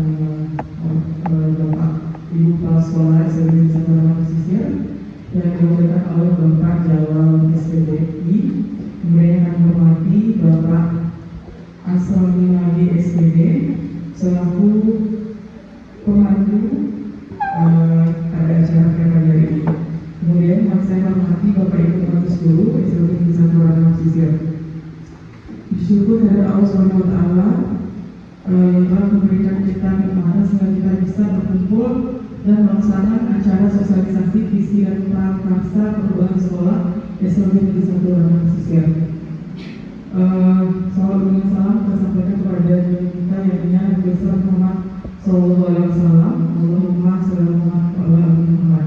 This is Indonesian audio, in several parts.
Bapak Ibu Kepala Sekolah SMP Saturan Pesisir yang diwakilkan oleh Bapak Jalal SPDI. Kemudian yang kami hormati Bapak Asroni Nabi SPD selaku pemandu pada acara pagi hari ini. Kemudian yang saya hormati Bapak Ibu Pemandu Guru SMP Saturan Pesisir. Bersyukur dari Allah Subhanahu Wa Taala yang telah memberikan kita nikmat sehingga kita bisa berkumpul dan melaksanakan acara sosialisasi visi dan prakarsa perubahan sekolah SMP Negeri 1 Larangan Pesisir. Salawat dan salam kita sampaikan kepada kita yang Nabi besar Muhammad Sallallahu Alaihi Wasallam. Allahumma shalli ala Muhammad.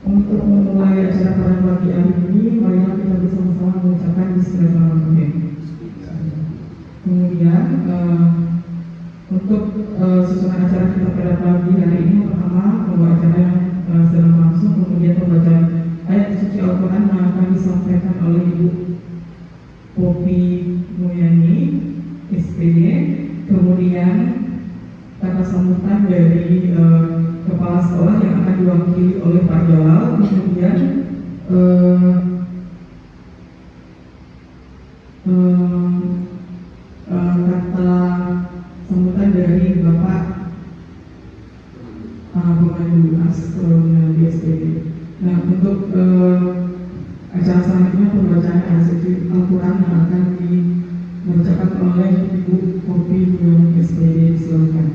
Untuk memulai acara pada pagi hari ini, marilah kita bersama-sama mengucapkan Bismillahirrahmanirrahim. Kemudian untuk susunan acara kita pada pagi hari ini, pertama pembawa acara yang sedang langsung, kemudian pembacaan ayat suci Al-Quran yang akan disampaikan oleh Ibu Popi Muyani SPD, kemudian kata sambutan dari kepala sekolah yang akan diwakili oleh Pak Jalal, kemudian kata sambutan dari Bapak pemandu Asroni di SPD. Nah, untuk acara selanjutnya pembacaan ayat suci Al-Quran yang akan dibacakan oleh Ibu Popi Muyani SPD. Silakan.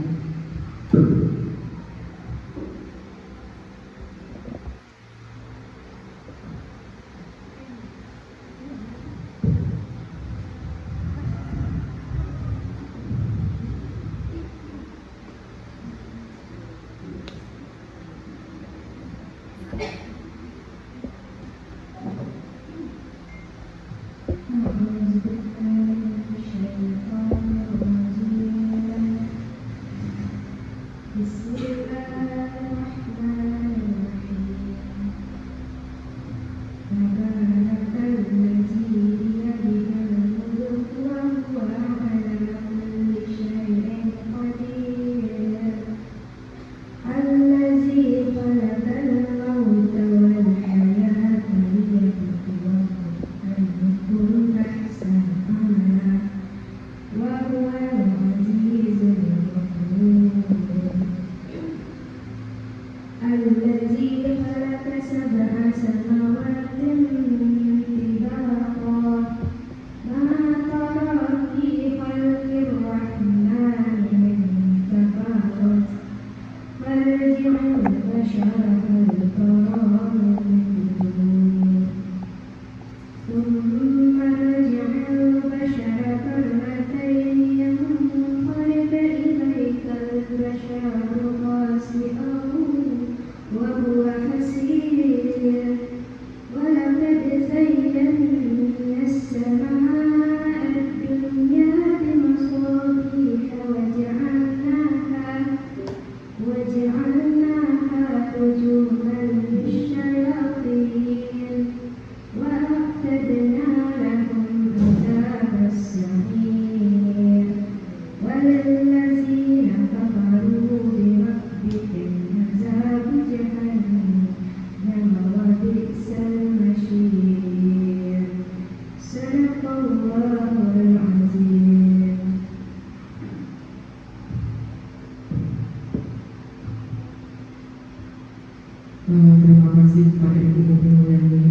Terima kasih kepada Ibu Popi Muyani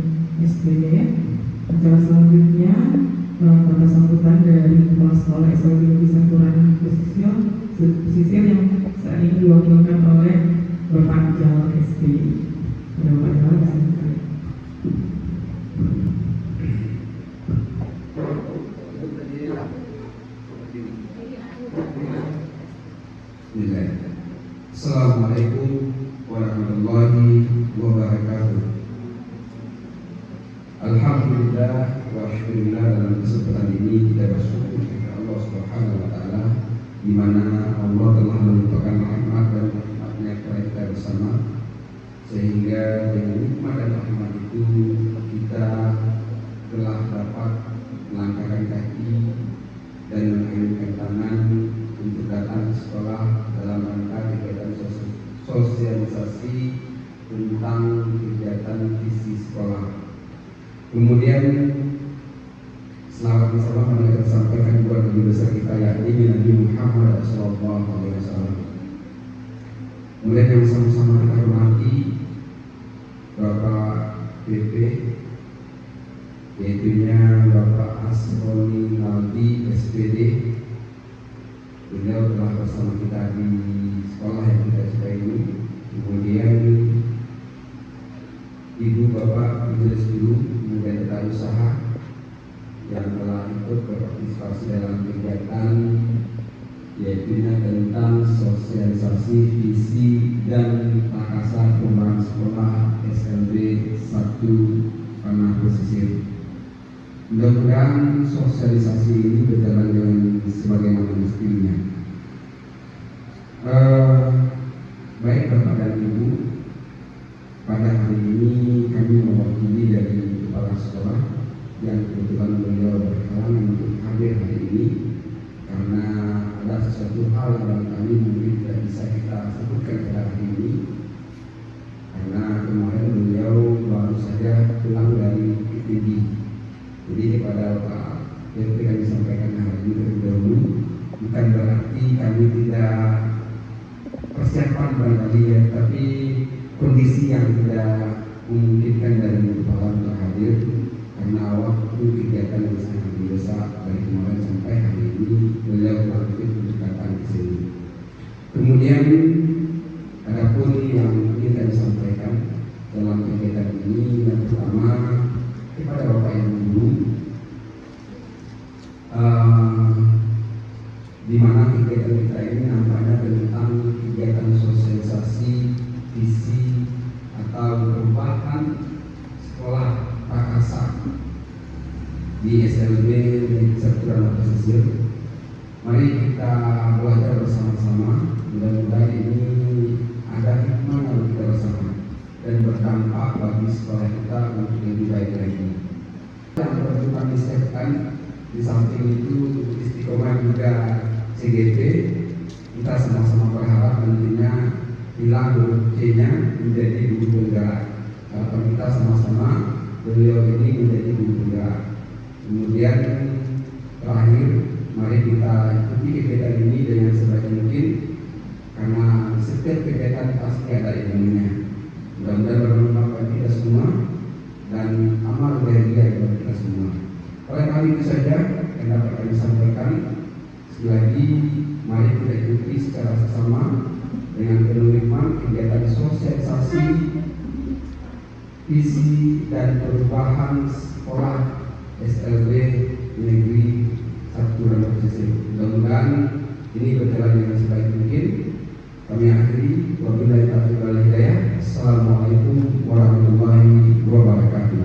SPD. Acara selanjutnya kata sambutan dari kepala sekolah SMP Negeri 1 Larangan Pesisir yang saat ini diwakilkan oleh Bapak Jalal SPD. Bapak Jalal, silakan. Assalamualaikum warahmatullahi wabarakatuh. Alhamdulillah wa syukurillah, dalam kesempatan ini kita bersyukur kepada Allah Subhanahu wa Ta'ala, di mana Allah telah melimpahkan rahmat dan rahmatnya kepada kita bersama, sehingga dengan nikmat dan rahmat itu kita telah dapat melangkahkan kaki dan mengayunkan tangan untuk datang ke sekolah dalam rangka kegiatan sosialisasi tentang kegiatan visi sekolah. Kemudian selawat dan salam mereka sampaikan buat Nabi besar kita yakni Nabi Muhammad SAW. Kemudian yang sama-sama kita hormati Bapak PP, yaitunya Bapak Asroni Naldi SPD. Beliau telah bersama kita di sekolah yang kita suka ini. Kemudian Ibu Bapak Majelis Guru, kemudian tata usaha yang telah ikut berpartisipasi dalam kegiatan yaitu tentang sosialisasi visi dan takasa perubahan sekolah SLB 1 Panah Pesisir. Mudah-mudahan sosialisasi ini berjalan dengan sebagaimana mestinya. Baik Bapak dan Ibu, pada hari ini kami mewakili dari kepala sekolah yang kebetulan beliau berhalangan untuk hadir hari ini karena ada sesuatu hal yang barangkali mungkin tidak bisa kita sebutkan pada hari ini karena kemarin beliau baru saja pulang dari ITB. Jadi kepada Pak PT kami sampaikan hal ini terlebih dahulu, bukan berarti kami tidak persiapan barangkali ya, tapi kondisi yang tidak memungkinkan dari kepala untuk hadir karena waktu kegiatan yang sangat mendesak dari kemarin sampai hari ini beliau aktif untuk datang ke sini. Kemudian adapun yang ingin kami sampaikan dalam kegiatan ini, yang pertama kepada Bapak Ibu, di mana kegiatan kita ini nampaknya tentang kegiatan sosialisasi visi atau perubahan sekolah Prakasa di SLB Saturan Pesisir. Mari kita belajar bersama-sama. Mudah-mudahan ini ada hikmah yang kita bersama dan berdampak bagi sekolah kita untuk lebih baik lagi. Yang perlu kami siapkan di samping itu istiqomah juga CGP, kita sama-sama berharap nantinya hilang huruf C-nya menjadi guru penggerak. Harapan kita sama-sama beliau ini menjadi guru penggerak. Kemudian terakhir, mari kita ikuti kegiatan ini dengan sebaik mungkin karena setiap kegiatan pasti ada ilmunya. Mudah-mudahan bermanfaat bagi kita semua dan amal bahagia bagi kita semua. Oleh kali itu saja yang dapat kami sampaikan. Sekali lagi, mari kita ikuti secara sesama dengan penuh hikmat kegiatan sosialisasi visi dan perubahan sekolah SLB Negeri 1 Panah Pesisir. Mudah-mudahan ini berjalan dengan sebaik mungkin. Kami akhiri, wabillahi taufiq wal hidayah. Assalamualaikum warahmatullahi wabarakatuh.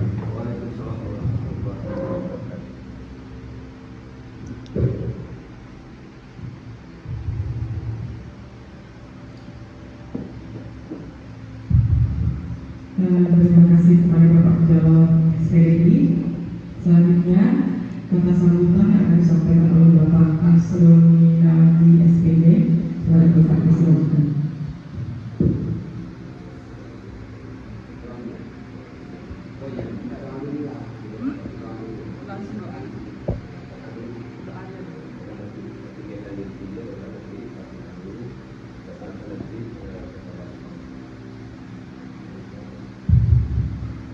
Terima kasih kepada Bapak Pejabat SPDI. Selanjutnya kata sambutan yang akan disampaikan oleh Bapak Asroni Naldi SPD. Kepada Bapak disilakan.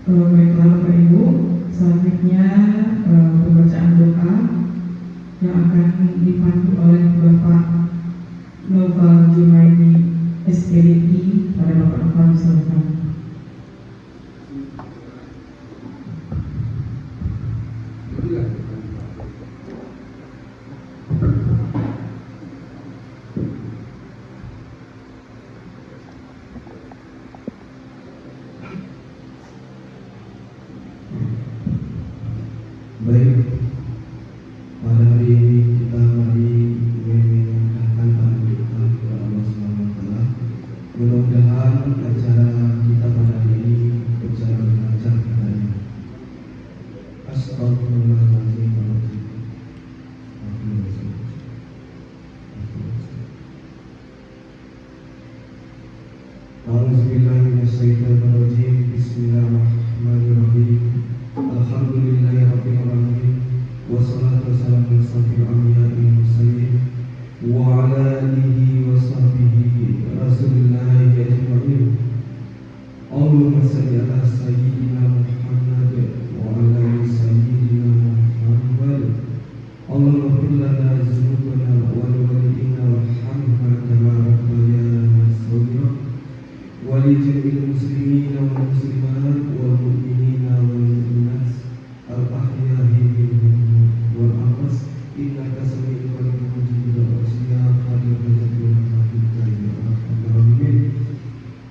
Baiklah Bapak Ibu, selanjutnya pembacaan doa yang akan dipandu oleh Bapak Noval Jumaidi SPDI. Pada Bapak Noval silakan. Baik, pada hari ini kita mari menyerahkan tangan kita kepada Allah SWT. Mudah-mudahan acara kita pada hari ini berjalan lancar kepadanya. Astagfirullahaladzim. asrafil anbiya'i wal mursalin wa ala alihi wa sahbihi rasulillahi ajma'in. Allahumma salli ala sayyidina Muhammad wa ala ali sayyidina Muhammad. Allahumma ighfir lana dzunubana wa li walidina warhamna kama rabbayana shaghira wa li jami'il muslimina wal muslimat wal mu'minina wal mu'minat al ahya'i minhum wal amwat innaka sami'un qaribun mujibud da'wati qadir hajatuna fa'inka ya arhamar rahimin.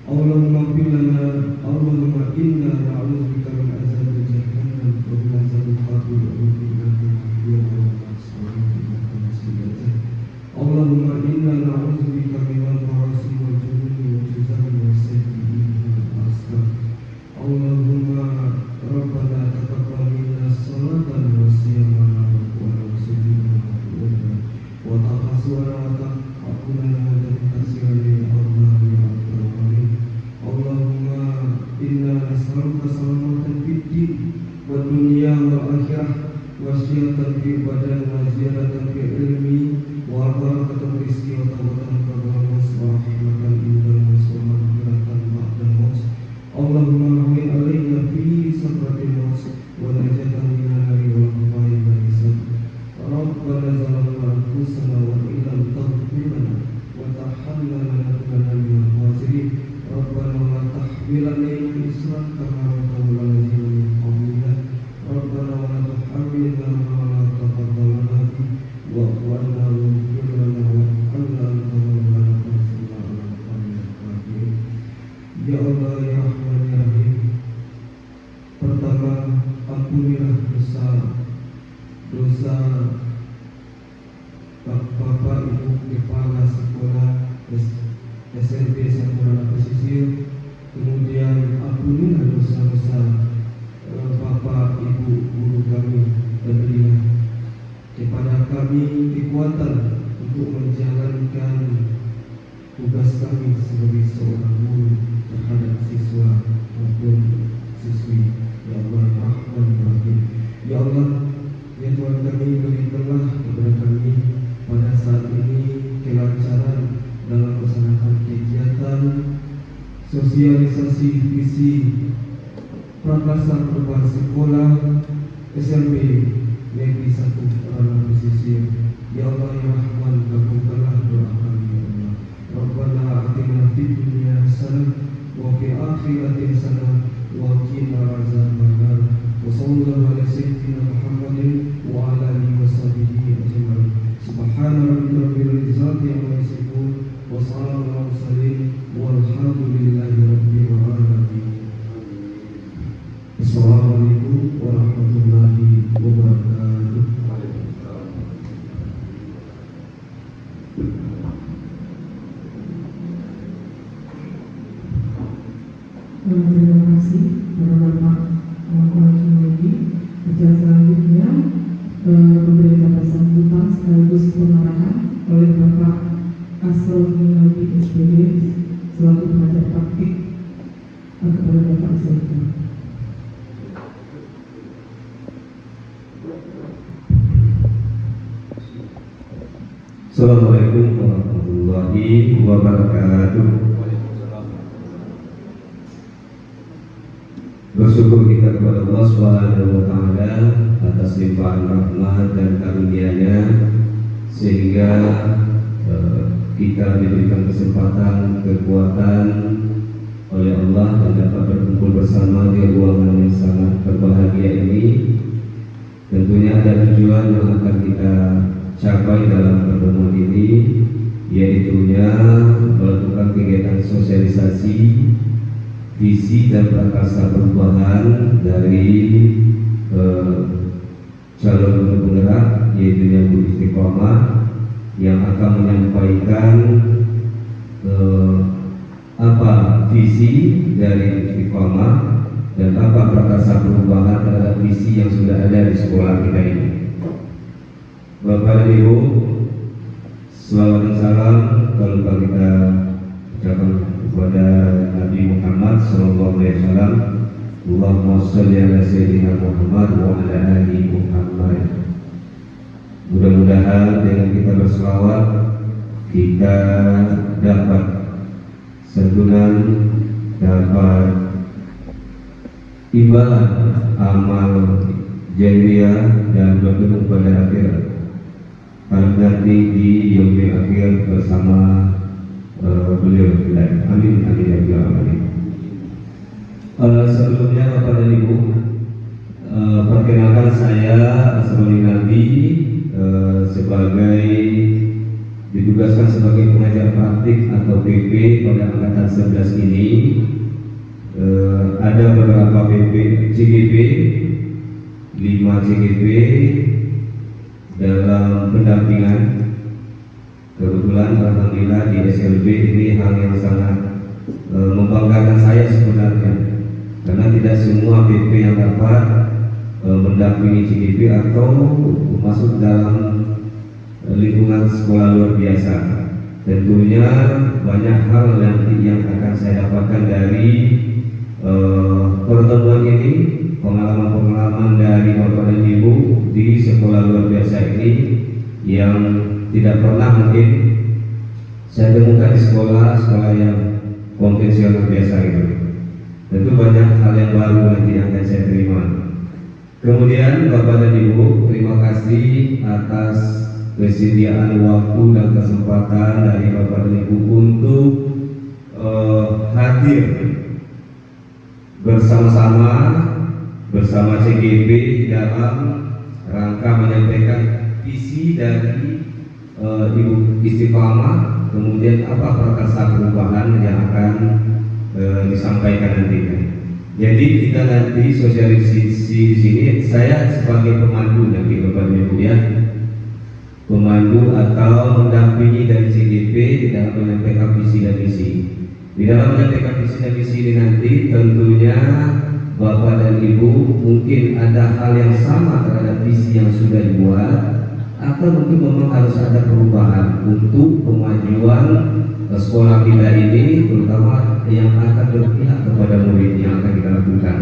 Allahumma ighfir lana Allahumma inna na'udzubika min azabil jahannam wa min azabil qabr wa min fitnatil mahya wal mamat innaka muslimin. Allahumma inna na'udzubika min al-ma'asi wal jununi wal juzami wal sayyi'in wal asqam. Allahumma rabbana taqabbal minna sholatan wa siyamana wa nusukana wa taqassuna wa taqabbal wa taqassirana ya Allah ya Rabbal alamin. Allahumma inna nas'aluka salamatan fid din wad dunya wal akhirah wa syiatan fil badan wa ziyadatan fil ilmi wa barakatan rizqi wa tawbatan qabla al-maut wa rahmatan indal maut wa maghfiratan ba'dal maut. Allahumma hawwin alaina fi sakratil maut wa najatan minan nari wal maut wal hisab. Rabbana zalamna anfusana wa illam taghfir lana wa tarhamna lanakunanna minal khasirin. Rabbana la tahmil alaina isran kama hamaltahu ala ladzina min qablina. Rabbana wa la tuhammilna ma la taqata lana bihi wa'fu 'anna waghfir lana warhamna anta maulana fansurna 'alal qawmil kafirin. Ya Allah ya Rahman ya Rahim. Pertama, ampunilah dosa Bapak Ibu kepala sekolah SMP Sampurna Pesisir. Kemudian ampunilah dosa-dosa Bapak Ibu guru kami, dan berilah kepada kami kekuatan untuk menjalankan tugas kami sebagai seorang guru terhadap siswa maupun siswi. Ya Allah ya Rahman ya Rahim. Ya Allah ya Tuhan kami, berikanlah kepada kami pada saat ini kelancaran dalam melaksanakan kegiatan sosialisasi visi prakarsa perubahan sekolah SMP Negeri 1 Ranah Pesisir. Ya Allah ya Rahman, kabulkanlah doa kami ya Allah. Rabbana atina fid dunya hasanah wa fil akhirati hasanah wa qina adzabannar. Wa sallallahu ala sayyidina Muhammadin wa ala alihi wa sahbihi ajma'in. Subhana rabbika rabbil izzati amma yasifun wa salamun alal mursalin walhamdulillahi rabbil alamin. Assalamualaikum warahmatullahi wabarakatuh. Terima kasih kepada Bapak Muhammad. Acara selanjutnya memberi kata sambutan sekaligus pengarahan oleh Bapak Asrul Minawi SPD selaku pengajar praktik. Kepada Bapak Asrul. Assalamualaikum warahmatullahi wabarakatuh. Bersyukur kita kepada Allah Subhanahu wa taala atas limpahan rahmat dan karunia-Nya sehingga kita diberikan kesempatan, kekuatan oleh Allah dan dapat berkumpul bersama di ruangan yang sangat berbahagia ini. Tentunya ada tujuan yang akan kita capai dalam pertemuan ini, yaitunya melakukan kegiatan sosialisasi visi dan prakarsa perubahan dari calon guru penggerak, yaitu yang Guru Istiqomah, yang akan menyampaikan apa visi dari Istiqomah dan apa prakarsa perubahan terhadap visi yang sudah ada di sekolah kita ini. Bapak dan Ibu, selawat dan salam kalau kita ucapkan kepada Nabi Muhammad SAW. Allahumma sholli ala sayyidina Muhammad wa ala ali Muhammad. Mudah-mudahan berselawat, kita dapat santunan, dapat imbalan amal jariah dan bertemu pada akhirat. Kalau nanti di yaumil akhir bersama beliau. Amin amin ya rabbal alamin. Sebelumnya Bapak dan Ibu, perkenalkan saya Asroni Nabi, sebagai ditugaskan sebagai pengajar praktik atau PP pada angkatan 11 ini. Ada beberapa PP CGP, 5 CGP dalam pendampingan. Kebetulan alhamdulillah di SLB ini hal yang sangat membanggakan saya sebenarnya, karena tidak semua PP yang dapat mendampingi CGP atau masuk dalam lingkungan sekolah luar biasa. Tentunya banyak hal nanti yang akan saya dapatkan dari pertemuan ini, pengalaman-pengalaman dari Bapak dan Ibu di sekolah luar biasa ini yang tidak pernah mungkin saya temukan di sekolah yang konvensional biasa itu. Tentu banyak hal yang baru nanti yang akan saya terima. Kemudian Bapak dan Ibu, terima kasih atas kesediaan waktu dan kesempatan dari Bapak dan Ibu untuk hadir bersama CGP dalam rangka menyampaikan visi dari Ibu Istiqomah, kemudian apa prakarsa perubahan yang akan disampaikan nanti. Jadi kita nanti sosialisasi di sini, saya sebagai pemandu nanti Bapak Ibu ya, pemandu atau mendampingi dari CGP di dalam menyampaikan visi dan misi. Di dalam menyampaikan visi dan misi ini nanti tentunya Bapak dan Ibu mungkin ada hal yang sama terhadap visi yang sudah dibuat, atau mungkin memang harus ada perubahan untuk kemajuan sekolah kita ini, terutama yang akan berpihak kepada murid yang akan kita lakukan.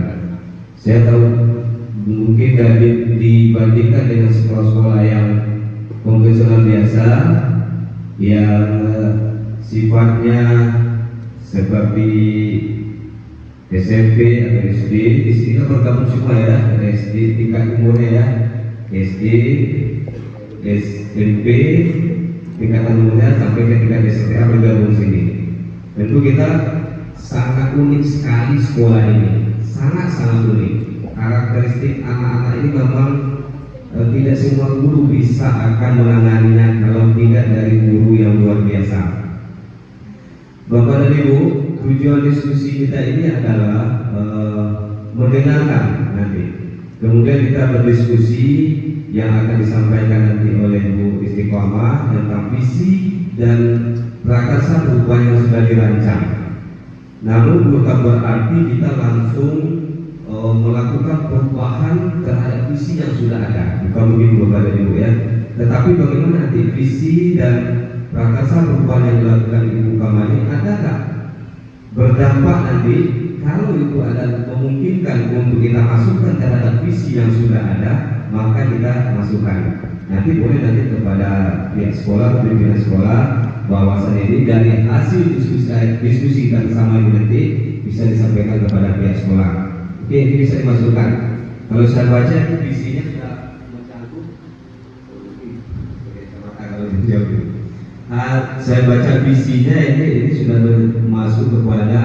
Saya tahu mungkin dibandingkan dengan sekolah-sekolah yang konvensional biasa yang sifatnya seperti SMP atau SD, di sini kan bergabung semua ya, SD tingkat umurnya ya, SD, SMP, tingkatan umurnya sampai ke tingkat SMA bergabung sini. Tentu kita sangat unik sekali sekolah ini, sangat unik. Karakteristik anak-anak ini memang tidak semua guru bisa akan menanganinya kalau tidak dari guru yang luar biasa. Bapak dan Ibu, tujuan diskusi kita ini adalah mendengarkan nanti. Kemudian kita berdiskusi yang akan disampaikan nanti oleh Bu Istiqomah tentang visi dan prakarsa perubahan yang sudah dirancang. Namun bukan berarti kita langsung melakukan perubahan terhadap visi yang sudah ada, bukan begitu Bapak dan Ibu ya. Tetapi bagaimana nanti visi dan prakarsa perubahan yang dilakukan Ibu Kamani adakah berdampak nanti, kalau itu ada memungkinkan untuk kita masukkan terhadap visi yang sudah ada, maka kita masukkan. Nanti boleh nanti kepada pihak sekolah, pimpinan sekolah, bahwasannya ini dari hasil diskusi kita bersama ini nanti bisa disampaikan kepada pihak sekolah. Oke, ini bisa dimasukkan. Kalau saya baca visinya sudah mencakup. Saya baca visinya ini sudah masuk kepada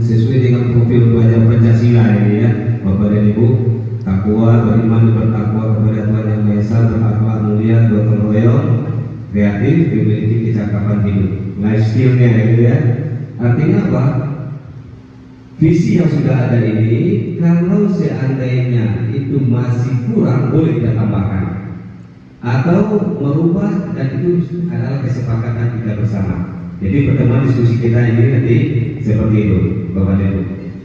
sesuai dengan profil pelajar Pancasila ini ya, Bapak dan Ibu. Takwa, beriman, bertakwa kepada Tuhan Yang Maha Esa, berakhlak mulia, gotong royong, kreatif, memiliki kecakapan hidup. Life skill-nya gitu ya. Artinya apa? Visi yang sudah ada ini, kalau seandainya itu masih kurang, boleh kita tambahkan atau merubah, dan itu adalah kesepakatan kita bersama. Jadi pertemuan diskusi kita ini nanti seperti itu, Bapak dan Ibu.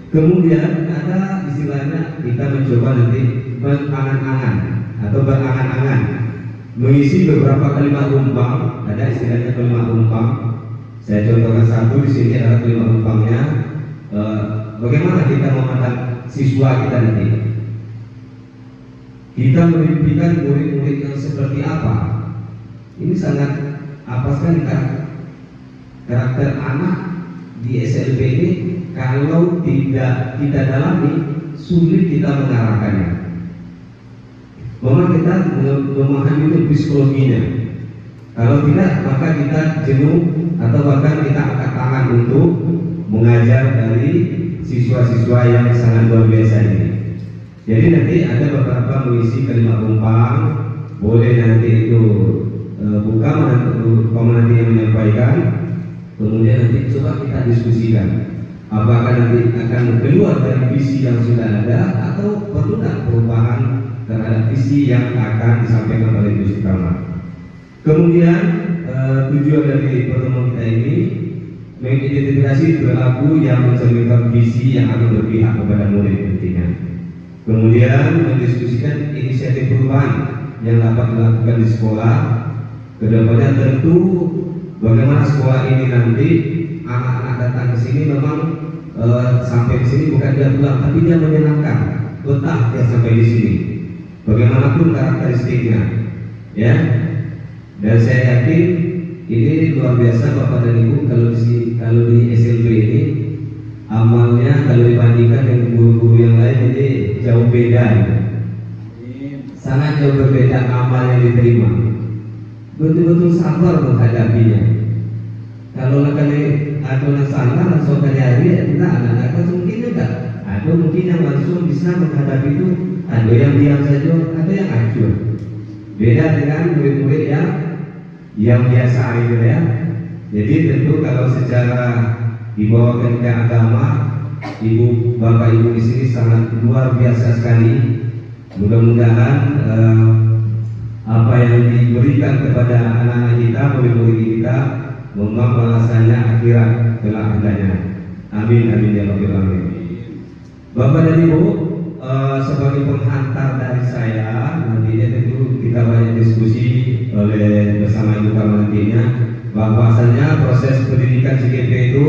Kemudian ada istilahnya kita mencoba nanti berangan-angan atau berangan-angan mengisi beberapa kalimat umpam. Ada istilahnya kalimat umpam. Saya contohkan satu di sini adalah kalimat umpamnya. Bagaimana kita memandang siswa kita nanti? Kita memimpikan murid-murid yang seperti apa? Ini sangat apa sekali karakter anak di SLB ini, kalau tidak kita dalami sulit kita mengarahkannya. Memang kita memahami itu psikologinya. Kalau tidak, maka kita jenuh atau bahkan kita angkat tangan untuk mengajar dari siswa-siswa yang sangat luar biasa ini. Jadi nanti ada beberapa mengisi kalimat umpam, boleh nanti itu buka nanti yang menyampaikan, kemudian nanti coba kita diskusikan apakah nanti akan keluar dari visi yang sudah ada atau perlu perubahan terhadap visi yang akan disampaikan oleh Gus Kamar. Kemudian tujuan dari pertemuan kita ini mengidentifikasi perilaku yang mencerminkan visi yang akan berpihak kepada murid tentunya. Kemudian mendiskusikan inisiatif perubahan yang dapat dilakukan di sekolah. Kedepannya tentu bagaimana sekolah ini nanti anak-anak datang ke sini memang sampai di sini bukan dia pulang, tapi dia menyenangkan, betah dia sampai di sini. Bagaimanapun karakteristiknya, ya. Dan saya yakin ini luar biasa Bapak dan Ibu kalau di SLB ini amalnya kalau dibandingkan dengan guru-guru yang lain ini jauh beda, sangat jauh berbeda amal yang diterima. Betul-betul sabar menghadapinya. Kalau kali adonan salah langsung kali kita anak-anak mungkin juga, ada mungkin yang langsung bisa menghadapi itu, ada yang diam saja, ada yang acuh. Beda dengan murid-murid yang biasa itu ya. Jadi tentu kalau secara dibawakan ke agama, ibu bapak ibu di sini sangat luar biasa sekali. Mudah-mudahan apa yang diberikan kepada anak-anak kita, murid-murid kita, memang balasannya akhirat kelak adanya. Amin amin ya rabbal alamin. Bapak dan Ibu, sebagai penghantar dari saya, nantinya tentu kita banyak diskusi bersama Ibu Kamar nantinya, bahwasanya proses pendidikan CGP itu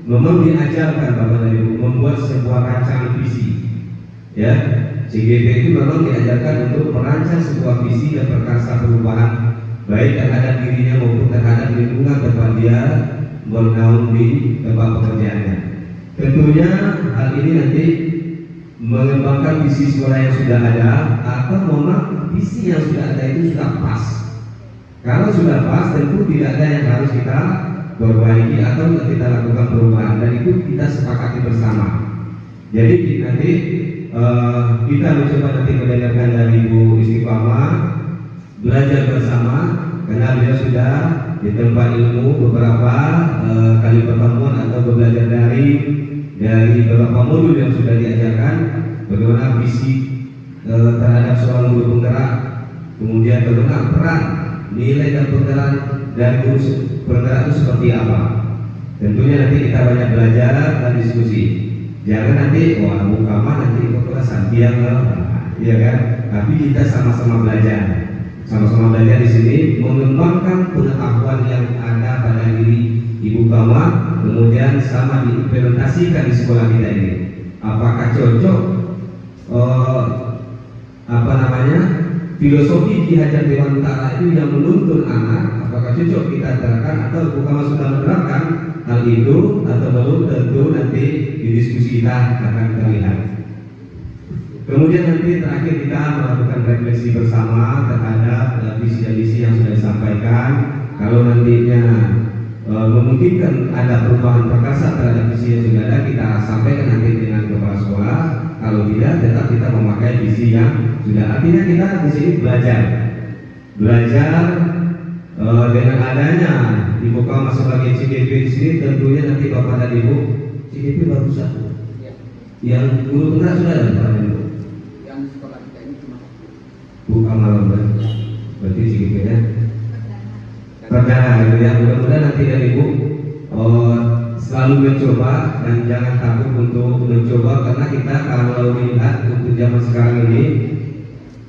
memang diajarkan Bapak dan Ibu membuat sebuah rancangan visi. Ya, CGP itu memang diajarkan untuk merancang sebuah visi dan perkasa perubahan baik terhadap dirinya maupun terhadap lingkungan tempat dia bernaung di tempat pekerjaannya. Tentunya hal ini nanti mengembangkan visi sekolah yang sudah ada atau memang visi yang sudah ada itu sudah pas. Kalau sudah pas tentu tidak ada yang harus kita perbaiki atau kita lakukan perubahan, dan itu kita sepakati bersama. Jadi nanti kita mencoba nanti mendengarkan dari Ibu Istiqamah, belajar bersama karena beliau sudah di tempat ilmu beberapa kali pertemuan atau belajar dari beberapa modul yang sudah diajarkan bagaimana visi terhadap seorang guru penggerak, kemudian bagaimana peran, nilai dan penggerak dari guru penggerak itu seperti apa. Tentunya nanti kita banyak belajar dan diskusi. Jangan nanti wah Abu Kamar nanti ikut kelas Santiang ya kan? Tapi kita sama-sama belajar. Sama-sama belajar di sini mengembangkan pengetahuan yang ada pada diri Ibu Kamar, kemudian sama diimplementasikan di sekolah kita ini. Apakah cocok filosofi Ki Hajar Dewantara itu yang menuntun anak, apakah cocok kita terapkan atau Ibu Kamar sudah menerapkan hal itu atau belum, tentu nanti di diskusi kita akan terlihat. Kemudian nanti terakhir kita melakukan refleksi bersama terhadap visi dan misi yang sudah disampaikan. Kalau nantinya memungkinkan ada perubahan perkasa terhadap visi yang sudah ada, kita sampaikan nanti dengan kepala sekolah. Kalau tidak, tetap kita memakai visi yang sudah. Artinya kita di sini belajar dengan adanya Ibu Kamar sebagai CGP di sini. Tentunya nanti Bapak dan Ibu CGP baru satu. Yang guru benar sudah ada Bapak dan Ibu. Bukan malam berarti CGP-nya perdana ya. Mudah-mudahan nanti dari Ibu selalu mencoba dan jangan takut untuk mencoba, karena kita kalau lihat untuk zaman sekarang ini,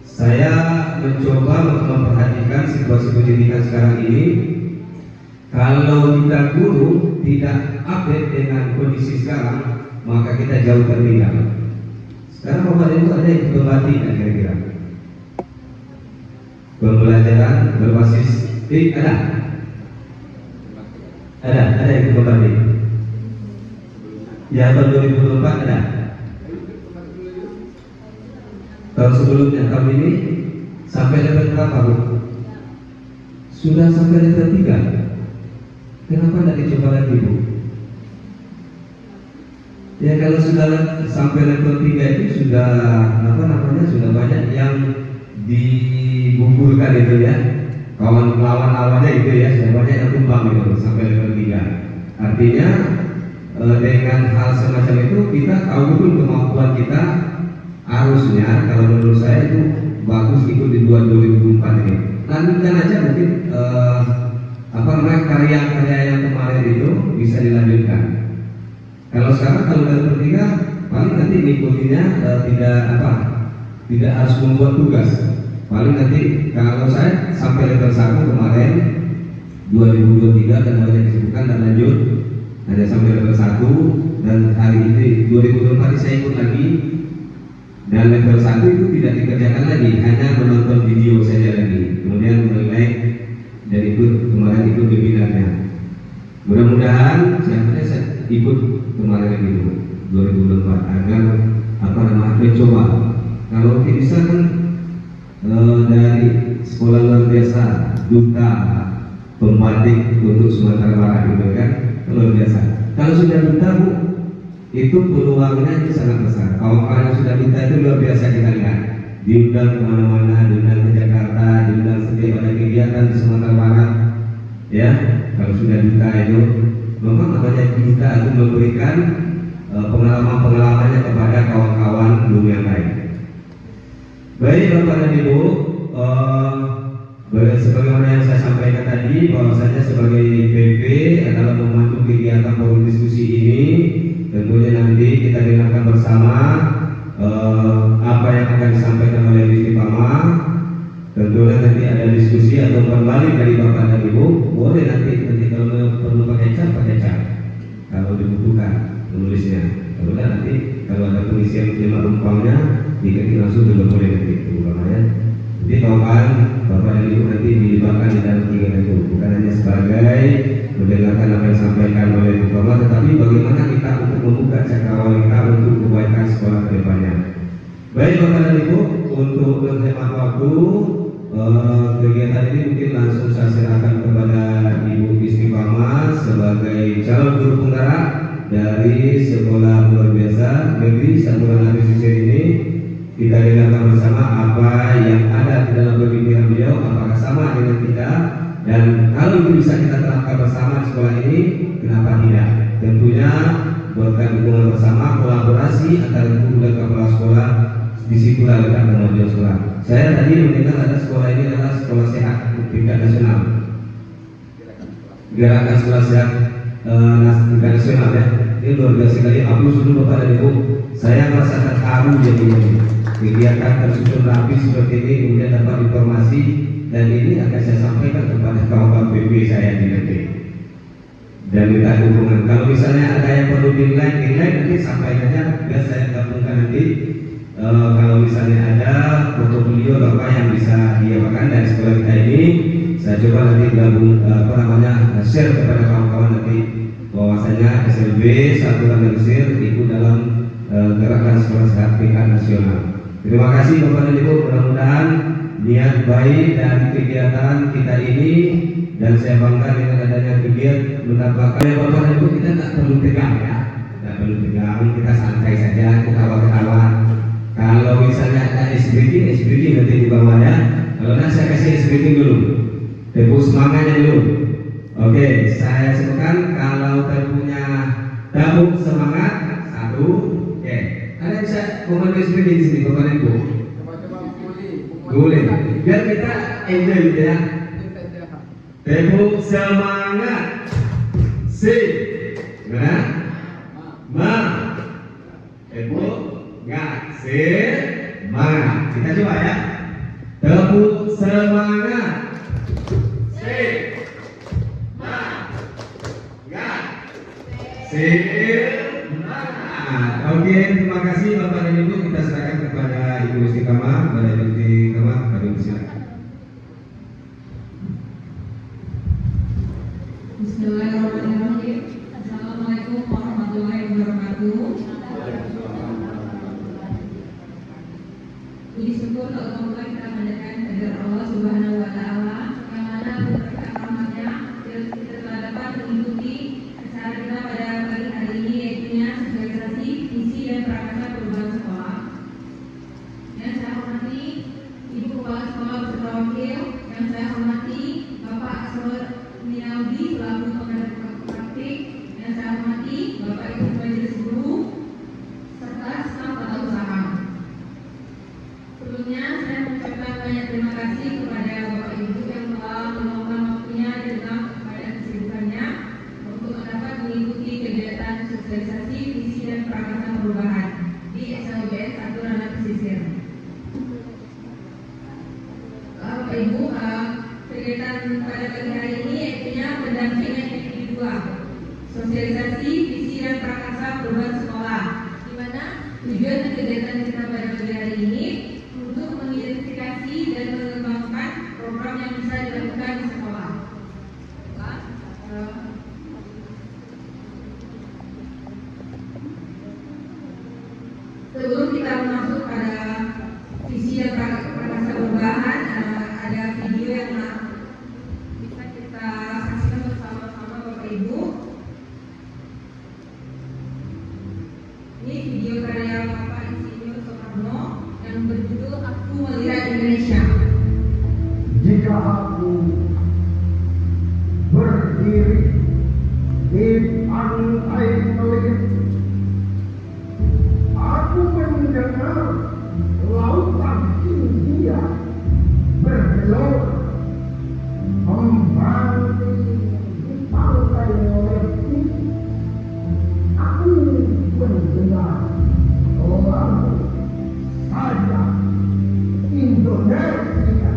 saya mencoba memperhatikan situasi pendidikan sekarang ini. Kalau kita guru tidak update dengan kondisi sekarang, maka kita jauh tertinggal. Sekarang Bapak Ibu ada yang berbagi kira-kira pembelajaran pelajaran berbasis ada yang kembali. Ya, tahun 2024 ada. Tahun sebelumnya, tahun ini sampai level berapa, Bu? Sudah sampai level 3. Kenapa tidak dicoba lagi, Bu? Ya, kalau sudah sampai level 3 itu sudah sudah banyak yang digugurkan itu ya. Kawan lawan-lawannya itu ya, sudah banyak yang tumbang itu sampai level 3. Artinya dengan hal semacam itu kita tahu betul kemampuan kita. Harusnya kalau menurut saya itu bagus ikut di 2024 ini. Lanjutkan aja mungkin karya-karya yang kemarin itu bisa dilanjutkan. Kalau sekarang kalau level 3 paling nanti mengikutinya tidak harus membuat tugas. Paling nanti kalau saya sampai level 1 kemarin 2023 dan banyak kesibukan dan lanjut ada sampai level 1 dan hari ini 2024 saya ikut lagi. Dan level 1 itu tidak dikerjakan lagi, hanya menonton video saja lagi. Kemudian menilai dan kemarin ikut webinarnya. Mudah-mudahan saya ikut kemarin lagi 2024 agar mencoba. Kalau bisa kan dari sekolah luar biasa duta pembatik untuk Sumatera Barat gitu kan, luar biasa. Kalau sudah duta, Bu, itu peluangnya itu sangat besar. Kawan-kawan yang sudah minta itu luar biasa kita lihat. Diundang kemana-mana, diundang ke Jakarta, diundang setiap ada kegiatan di Sumatera Barat. Ya, kalau sudah minta itu, memang namanya kita itu memberikan pengalaman-pengalamannya kepada kawan-kawan dunia yang lain. Baik Bapak dan Ibu, sebagaimana yang saya sampaikan tadi, bahwasanya sebagai PP adalah memandu kegiatan forum diskusi ini. Tentunya nanti kita dengarkan bersama apa yang akan disampaikan oleh Istiqamah. Tentunya nanti ada diskusi atau kembali dari Bapak dan Ibu. Boleh nanti kalau perlu pakai cat, kalau dibutuhkan menulisnya. Kemudian nanti kalau ada pengisian tema rumpangnya diketik langsung juga boleh nanti ya. Jadi kawan Bapak dan Ibu nanti dilibatkan di dalam kegiatan itu, bukan hanya sebagai mendengarkan apa yang disampaikan oleh Istiqamah, tetapi bagaimana kita untuk membuka cakrawala kita untuk kebaikan sekolah ke depannya. Baik Bapak dan Ibu, untuk menghemat waktu kegiatan ini mungkin langsung saya serahkan kepada Ibu Istiqamah sebagai calon guru penggerak dari sekolah luar biasa negeri Satuan Pesisir ini. Kita dengarkan bersama apa yang ada di dalam pemikiran beliau, apakah sama dengan kita, dan kalau itu bisa kita terapkan bersama di sekolah ini, kenapa tidak? Tentunya buatkan dukungan bersama, kolaborasi antara guru dan kepala sekolah. Disitulah letak kemajuan sekolah. Saya tadi mendengar ada sekolah ini adalah sekolah sehat tingkat nasional, gerakan sekolah sehat tingkat nasional ya. Ini luar biasa sekali. Aku dulu Bapak dan Ibu, saya merasa terharu jadinya. Kegiatan tersusun rapi seperti ini, kemudian dapat informasi, dan ini akan saya sampaikan kepada kawan-kawan PP saya di nanti. Dan minta dukungan. Kalau misalnya ada yang perlu dinilai nanti sampaikannya, biar saya gabungkan nanti. Kalau misalnya ada portofolio apa yang bisa diapakan dari sekolah kita ini, saya coba nanti gabung share kepada kawan-kawan nanti bahwasanya SLB Satuan Pesisir ikut dalam gerakan sekolah sehat tingkat nasional. Terima kasih Bapak dan Ibu, mudah-mudahan niat baik dari kegiatan kita ini, dan saya bangga dengan adanya kegiatan mendapatkan Bapak dan Ibu. Kita tak perlu tegang ya, tak perlu tegang, kita santai saja, ketawa-ketawa. Kalau misalnya ada SBG nanti di bawah ya. Kalau nanti saya kasih SBG dulu, tepuk semangatnya dulu. Oke, saya sebutkan kalau terpunya tepuk semangat 1. Oke, ada bisa komando SBG di sini, Bapak dan Ibu. Boleh. Biar kita enjoy gitu ya. Tepuk semangat. Gimana? Tepuk semangat. Kita coba ya. Tepuk semangat. Oke, terima kasih Bapak dan Ibu. Kita serahkan kepada Ibu Istiqamah, kepada Ibu Istiqamah, kepada Ibu silakan. hormati Bapak Ibu Majelis Guru serta staf tata usaha. Sebelumnya saya mengucapkan banyak terima kasih kepada Bapak Ibu yang telah meluangkan waktunya di tengah keadaan kesibukannya untuk dapat mengikuti kegiatan sosialisasi visi dan prakarsa perubahan di SLBN 1 Ranah Pesisir. Bapak Ibu, kegiatan pada pagi hari ini yaitu pendampingan individu 2, sosialisasi visi dan prakarsa perubahan sekolah, di mana tujuan kegiatan kita pada pagi hari ini untuk mengidentifikasi dan mengembangkan program yang bisa dilakukan di sekolah. Sebelum kita masuk pada visi dan prakarsa perubahan, ada video yang bisa kita saksikan bersama-sama Bapak Ibu. Ini video karya Bapak Insinyur Soekarno yang berjudul Aku Melihat Indonesia. Jika aku berdiri di pantai Melik, aku mendengar lautan Hindia bergelora membanting di pantai Melik. Aku mendengar lagu saja Indonesia.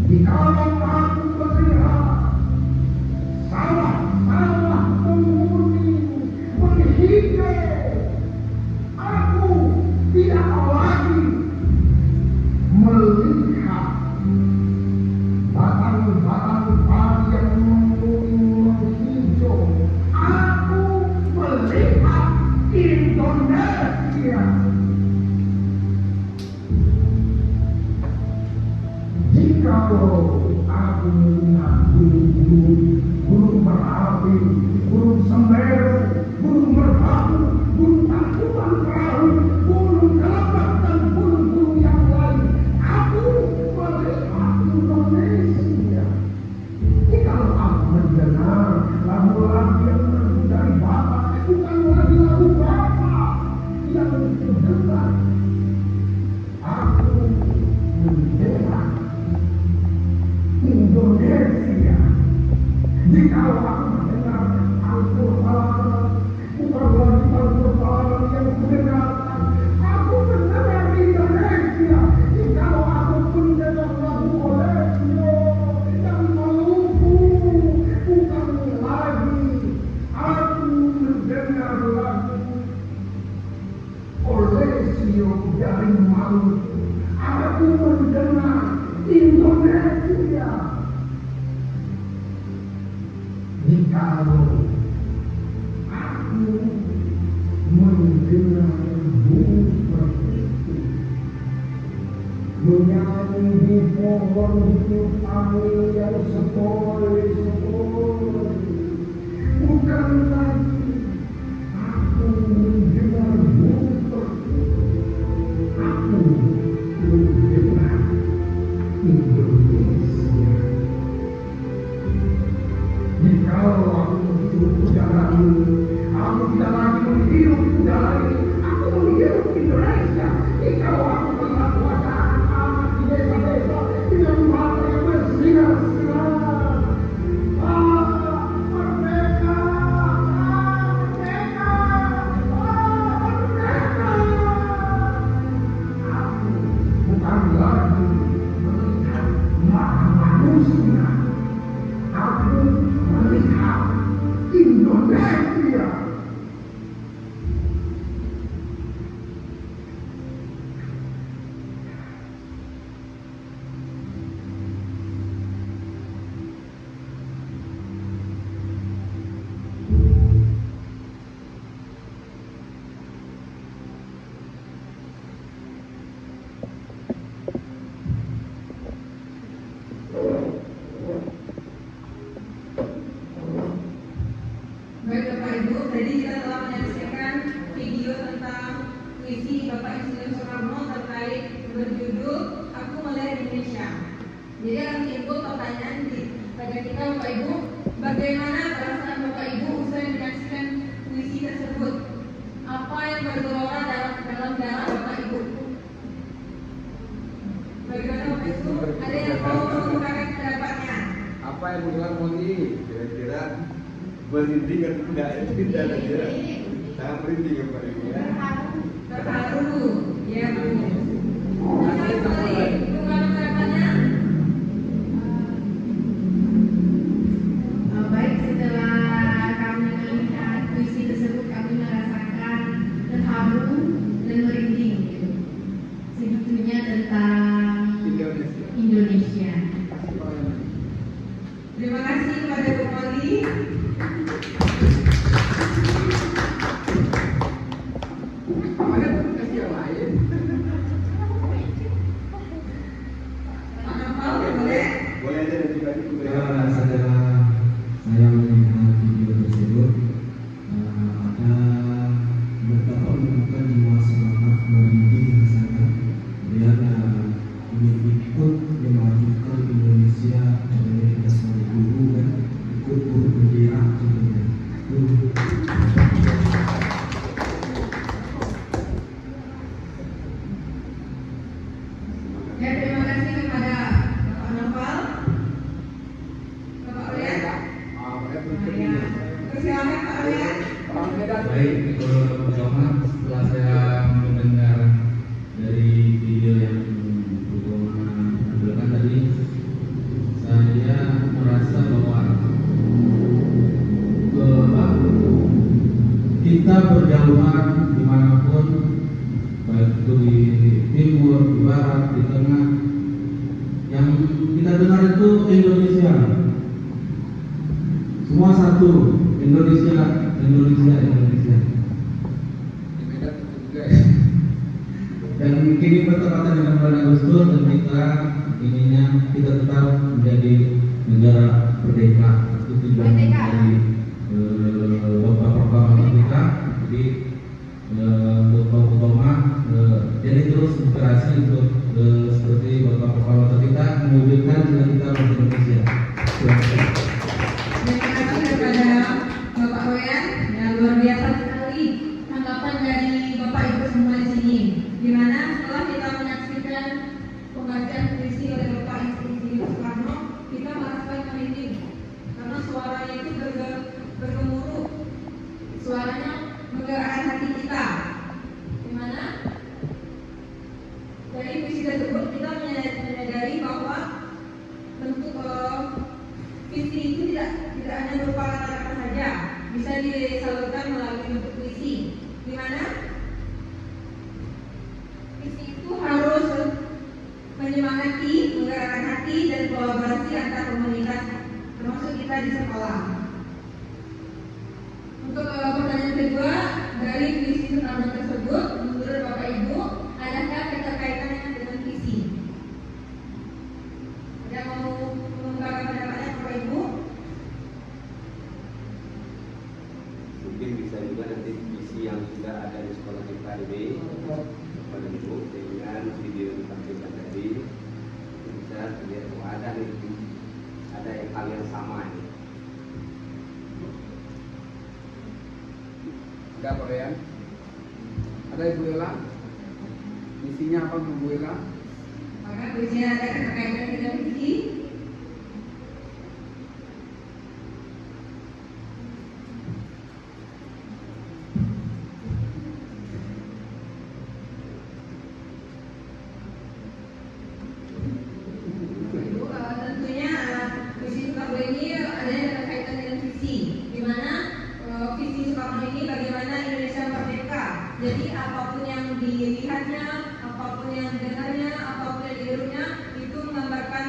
Jikalau aku melihat sawah-sawah menguning menghijau, aku tidak lagi melihat batang-batang padi yang menguning menghijau. Aku melihat Indonesia. Jikalau aku melihat gunung Merapi, gunung Semeru, gunung Merbabu, gunung Tangkuban Perahu, gunung Kelebak dan gunung-gunung yang lain, aku melihat Indonesia. Jikalau aku mendengar lagu-lagu yang merdu dari Bapak, bukan lagi lagu Bapak yang mendengar, aku mendengar Indonesia. Jikalau aku mendengar Al-Quran, bukan lagi Al-Quran yang mendengarkan, aku mendengar Indonesia. Jikalau aku mendengar lagu Olesio yang Maluku, bukan lagi aku mendengar lagu Olesio dari Maluku, aku mendengar Indonesia. Jikalau aku mendengar burung merpati menyanyi di pohon angin yang sepoi-sepoi, bukan lagi aku mendengar burung merpati, aku mendengar Indonesia. Jikalau aku menghirup udara ini, aku tidak lagi menghirup udara ini, aku menghirup Indonesia. Jikalau aku melihat wajah anak-anak di desa-desa dengan mata yang bersinar-sinar, merdeka, merdeka, merdeka. Aku bukan lagi melihat mata manusia, aku melihat Indonesia. Baik Bapak Ibu, tadi kita telah menyaksikan video tentang puisi Bapak Insinyur Soekarno terkait berjudul Aku Melihat Indonesia. Jadi akan timbul pertanyaan pada kita Bapak Ibu, Bagaimana perasaan Bapak Ibu usai menyaksikan puisi tersebut? Apa yang bergelora dalam darah Bapak Ibu? Bagaimana Bapak Ibu? Ada yang mau mengungkapkan pendapatnya? Apa yang bergerak Moni? Kira-kira merinding atau tidak? Tidak aja. Saya merinding ya Pak Ibu ya. Terharu, ya Bu. Bapak Ibu, mengungkapkan pendapatnya? Baik, setelah kami melihat puisi tersebut kami merasakan terharu dan merinding gitu. Sebetulnya tentang Indonesia. Terima kasih kepada Bu Moli. Ada kasih yang lain. Pak Nopal, boleh? Boleh aja dan juga itu ya. Setelah saya melihat video tersebut, ada betapa menemukan jiwa semangat merinding rasanya. Dan ingin ikut memajukan Indonesia, adanya kita sebagai guru kan, ikut guru bendera contohnya. Ya, terima kasih kepada Bapak Nopal. Bapak Olian. Persilakan Pak Olian. Baik, pertama setelah saya mendengar dari video yang tampilkan tadi, saya merasa bahwa kita berjauhan dimanapun, baik itu di timur, di barat, di tengah, yang kita dengar itu Indonesia. Semua satu, Indonesia. Dan kini bertepatan dengan bulan Agustus dan kita tetap menjadi negara merdeka. Itu tujuan dari Bapak Proklamasi kita. Jadi Bapak utama jadi terus inspirasi untuk seperti Bapak Proklamasi kita mewujudkan cita-cita bangsa Indonesia. Terima kasih kepada Bapak Olian. Ya, luar biasa sekali tanggapan dari Bapak Ibu semua di sini. Di mana setelah kita menyaksikan pembacaan puisi oleh Bapak Insinyur Soekarno, kita merasakan merinding karena suaranya itu bergemuruh, suaranya menggerakkan hati kita. Di mana dari puisi tersebut kita menyadari bahwa bentuk visi itu tidak hanya berupa kata-kata saja, bisa disalurkan melalui bentuk puisi. Di mana visi itu harus menyemangati, menggerakkan hati dan kolaborasi antar komunitas, termasuk kita di sekolah. Untuk pertanyaan kedua, dari puisi Soekarno tersebut, menurut Bapak Ibu, adakah keterkaitannya dengan visi? Ada mau mengungkapkan pendapatnya Bapak Ibu? Mungkin bisa juga nanti visi yang sudah ada di sekolah kita ini pada Ibu dengan video yang ditampilkan tadi bisa terlihat bahwa ada yang hal yang sama ini. Ada Pak Rian? Ada Ibu Ella? Misinya apa Bu Ella? Maka puisinya ada keterkaitan dengan visi. Tentunya visi Soekarno ini ada yang terkaitan dengan visi, di mana visi Soekarno ini bagaimana Indonesia merdeka. Jadi apapun yang dilihatnya, apapun yang didengarnya, apapun yang dilihatnya itu menggambarkan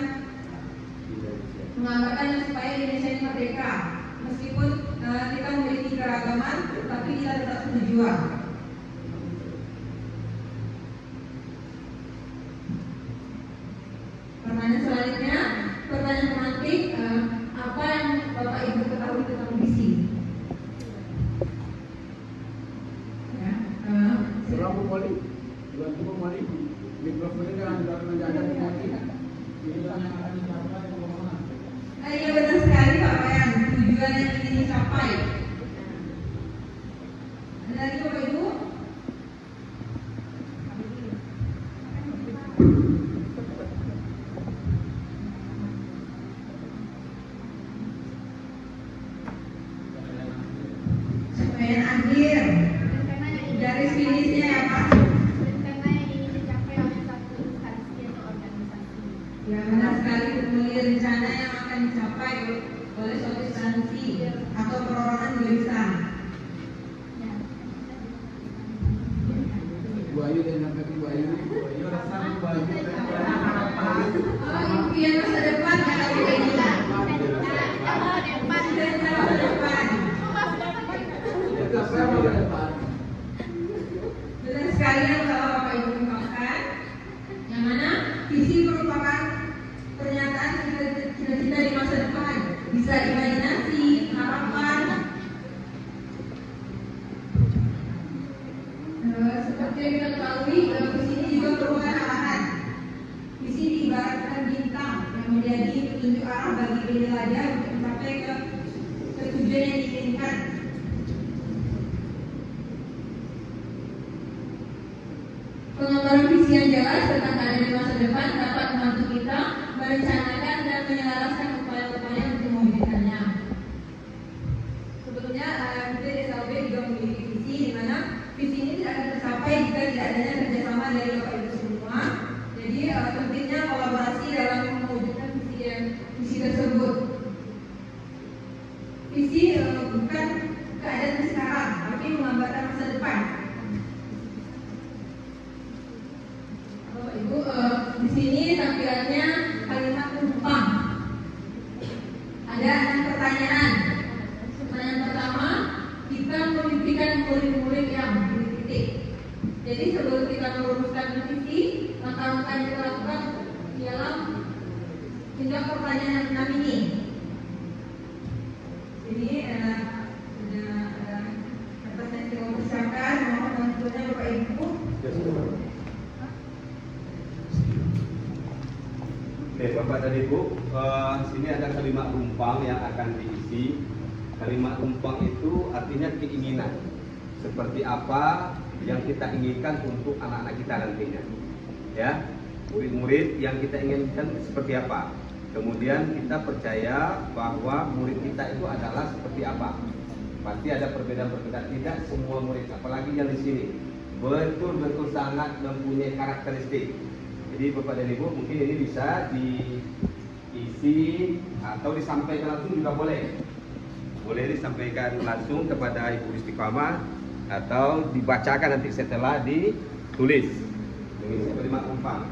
supaya Indonesia ini merdeka. Meskipun kita memiliki keragaman, tapi kita tetap tujuan. Pertanyaan selanjutnya, pertanyaan pemantik, apa yang Bapak Ibu ketahui tentang visi? Ya, Berapa kali? Dua kali. Mikrofonnya jangan menjaga di mati. iya benar sekali Pak Wayan, setuju. tujuan yang ingin dicapai. Ada lagi Bapak Ibu? Capaian akhir, garis finishnya ya Pak. Rencana yang ingin dicapai oleh satu instansi atau organisasi. Ya benar sekali, memiliki rencana yang akan dicapai oleh suatu instansi atau perorangan juga bisa. Bu Ayu dan Nabi Bu Ayu rasa Bu Ayu Oh, impian masa depan kata Bu Eni. Cita-cita masa depan. Benar sekali yang telah Bapak Ibu ungkapkan, yang mana visi merupakan pernyataan cita-cita di masa depan, bisa imajinasi, harapan. Seperti yang kita ketahui, visi ini juga merupakan arahan. Visi diibaratkan bintang yang menjadi petunjuk arah bagi penjelajah untuk mencapai ke tujuan yang diinginkan. Pengembangan visi yang jelas tentang keadaan di masa depan dapat membantu kita merencanakan dan menyelaraskan upaya-upaya untuk mewujudkannya. Sebetulnya kita di SLB juga memiliki visi di mana visi ini tidak akan tercapai jika tidak adanya kerjasama dari Bapak Ibu semua. Jadi pentingnya kolaborasi dalam mewujudkan visi tersebut. Visi bukan keadaan sekarang, tapi menggambarkan masa depan. Bapak Ibu, di sini tampilannya kalimat tumpang. Ada 6 pertanyaan. Pertanyaan pertama, kita memimpikan murid-murid yang titik. Jadi sebelum kita merumuskan visi, langkah-langkah yang kita lakukan ialah tinjau pertanyaan 6 ini. Ini ada kertas yang kita persiapkan, mohon bantuannya Bapak Ibu. Oke, Bapak dan Ibu, sini ada kalimat rumpang yang akan diisi. Kalimat rumpang itu artinya keinginan. Seperti apa yang kita inginkan untuk anak-anak kita nantinya. Ya, murid-murid yang kita inginkan seperti apa. Kemudian kita percaya bahwa murid kita itu adalah seperti apa. Pasti ada perbedaan-perbedaan. Tidak semua murid, apalagi yang di sini, betul-betul sangat mempunyai karakteristik. Jadi Bapak dan Ibu mungkin ini bisa diisi atau disampaikan langsung juga boleh. Boleh disampaikan langsung kepada Ibu Istiqamah atau dibacakan nanti setelah ditulis. Mengisi kalimat rumpang.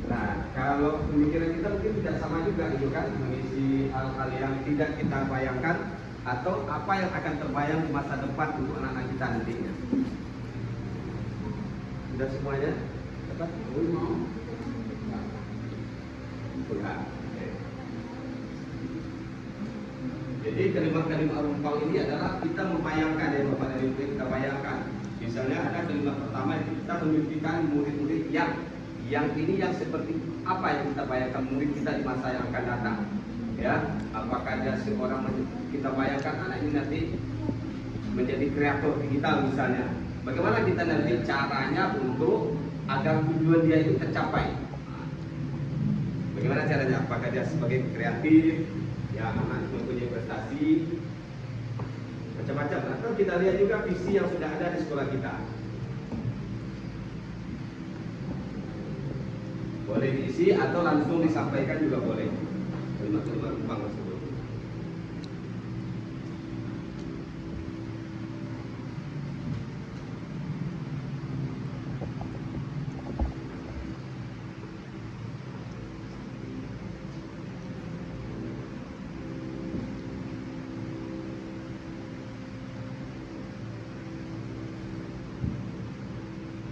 Nah, kalau pemikiran kita mungkin tidak sama juga itu kan, mengisi hal-hal yang tidak kita bayangkan atau apa yang akan terbayang di masa depan untuk anak-anak kita nantinya. Sudah semuanya? Dapat? Sudah. Oke. Jadi kalimat-kalimat rumpang ini adalah kita membayangkan ya Bapak dan Ibu, kita bayangkan. Misalnya ada kalimat pertama kita memimpikan murid-murid yang ini yang seperti apa yang kita bayangkan murid kita di masa yang akan datang. Ya, apakah ada seorang kita bayangkan anak ini nanti menjadi kreator digital misalnya. Bagaimana kita nanti caranya untuk agar tujuan dia itu tercapai? Bagaimana caranya? Apakah dia sebagai kreatif, ya anak mempunyai prestasi, macam-macam. Atau kita lihat juga visi yang sudah ada di sekolah kita. Boleh diisi atau langsung disampaikan juga boleh. Kalimat-kalimat rumpang tersebut.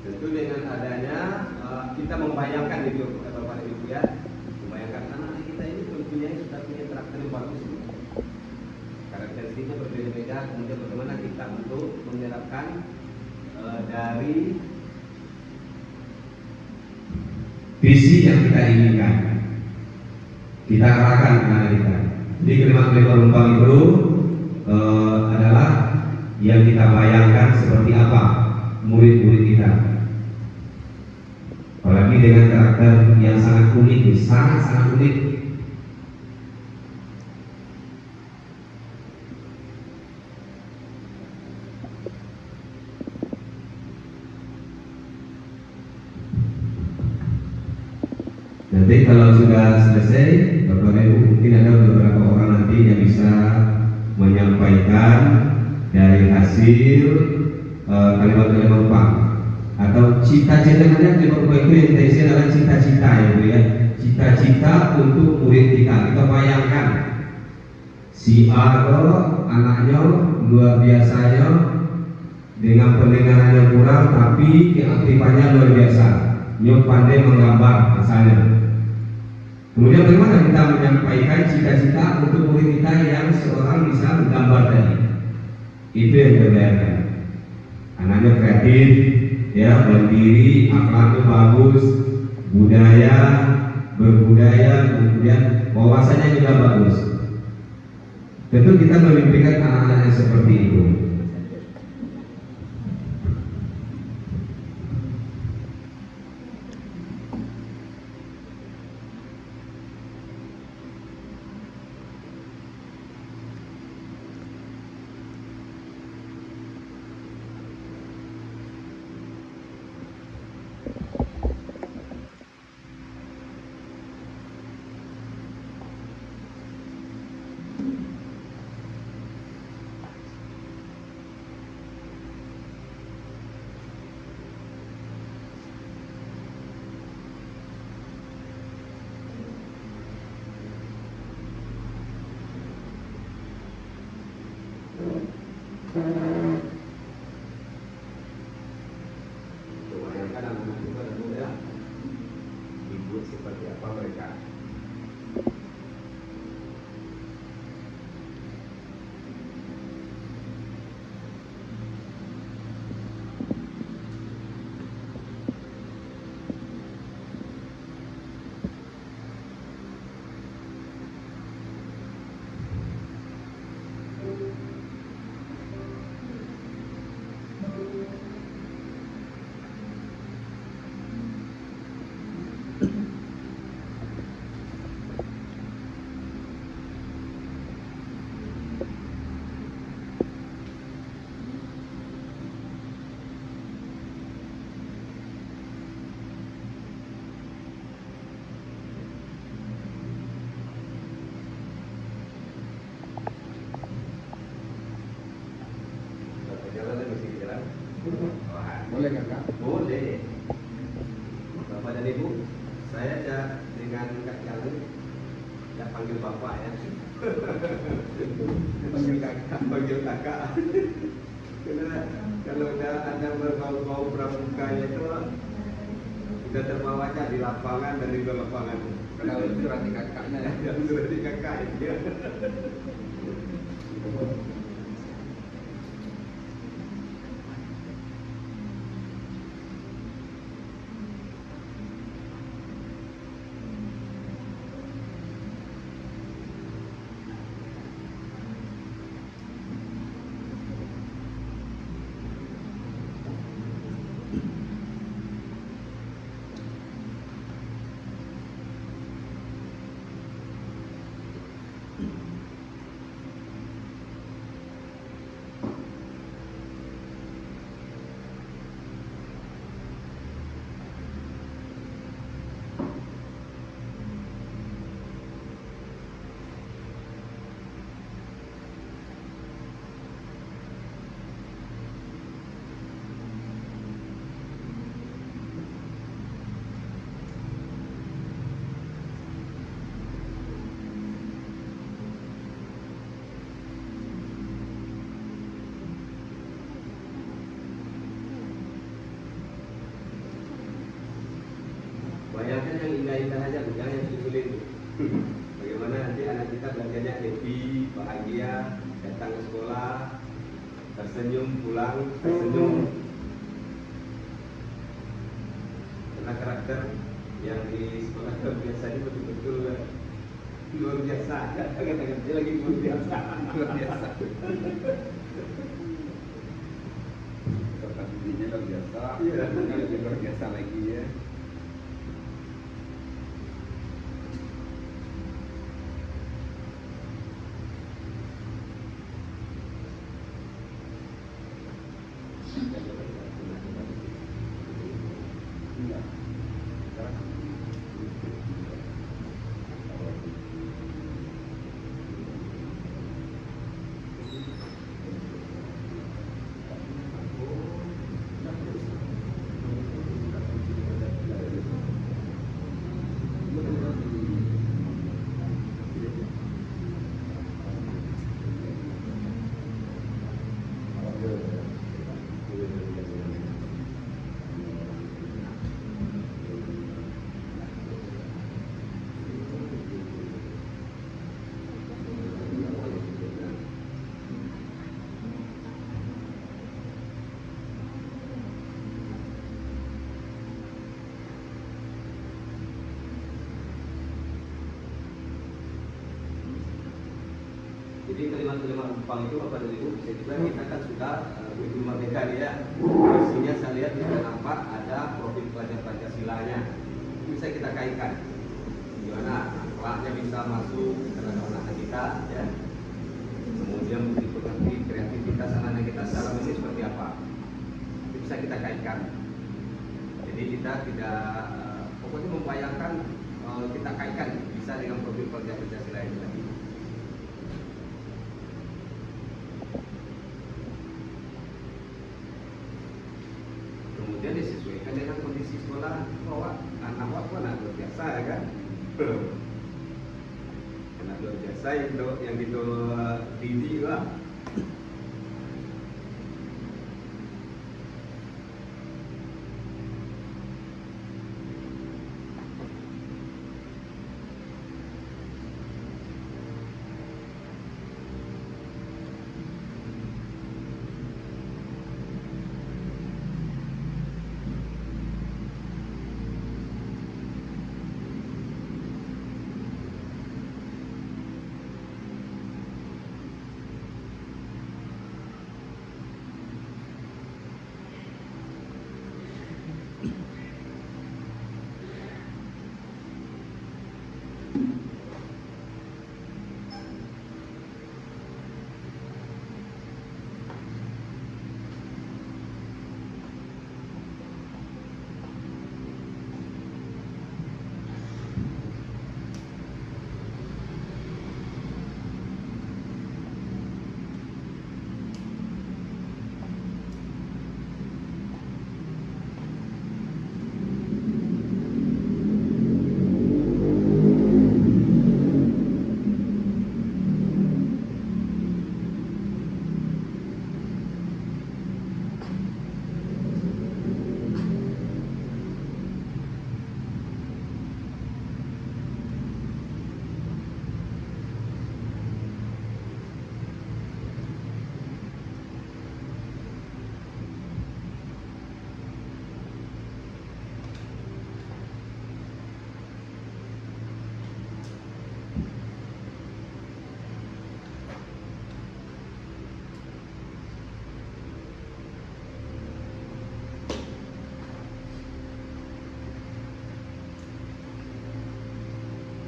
Tentu dengan adanya kita membayangkan itu Bapak dan Ibu ya, membayangkan anak-anak kita ini sudah punya karakter yang bagus, karakteristiknya berbeda-beda. Kemudian bagaimana kita untuk menerapkan dari visi yang kita inginkan, kita arahkan kepada kita. Jadi kalimat-kalimat rumpang itu adalah yang kita bayangkan seperti apa murid-murid kita. Apalagi dengan karakter yang sangat unik, sangat unik. Nanti kalau sudah selesai, Bapak Ibu, mungkin ada beberapa orang nanti yang bisa menyampaikan dari hasil kalimat-kalimat rumpang atau cita-citanya. Di Bapak Ibu yang kita isi adalah cita-cita ya, cita-cita untuk murid kita. Kita bayangkan si A anaknya luar biasanya dengan pendengaran yang kurang tapi keaktifannya luar biasa, nyok pandai menggambar misalnya. Kemudian bagaimana kita menyampaikan cita-cita untuk murid kita yang seorang bisa menggambar tadi? Itu yang kita bayangkan. Anaknya kreatif, ya, mandiri, akhlaknya bagus, berbudaya, kemudian wawasannya juga bagus. Tentu kita memimpikan anak-anak yang seperti itu. Bayangkan anak-anak itu ada muda dibuat seperti apa mereka. Boleh kakak? Boleh. Bapak dan Ibu, saya dengan Kak Jalan tidak panggil Bapak ya. panggil kakak. Karena kalau udah ada berbau-bau pramukanya itu sudah terbawa aja di lapangan dan di luar lapangan. Kalau itu rati kakaknya ya. Yang sudah di kakak ya. Bayangkan yang indah-indah aja, jangan yang sulit. Bagaimana nanti anak kita belajarnya happy, bahagia, datang ke sekolah, tersenyum, pulang, tersenyum. Karena karakter yang di sekolah biasanya betul-betul Luar biasa. Katakan dia lagi luar biasa. Luar biasa. Tempat dirinya luar biasa. Iya. Lebih luar biasa lagi ya. Jadi kalimat-kalimat Jepang itu Bapak dan Ibu bisa dibilang kita kan sudah begitu merdeka ya. Isinya saya lihat sudah nampak ada profil pelajar Pancasilanya. Bisa kita kaitkan. Gimana akhlaknya bisa masuk ke dalam anak kita ya. Kemudian berikut nanti kreativitas anak-anak kita secara ini seperti apa. Itu bisa kita kaitkan. Jadi kita tidak pokoknya membayangkan kita kaitkan bisa dengan profil pelajar Pancasila itu tadi. Kemudian disesuaikan dengan kondisi sekolah bahwa anak anak luar biasa ya kan, anak luar biasa yang itu didik lah.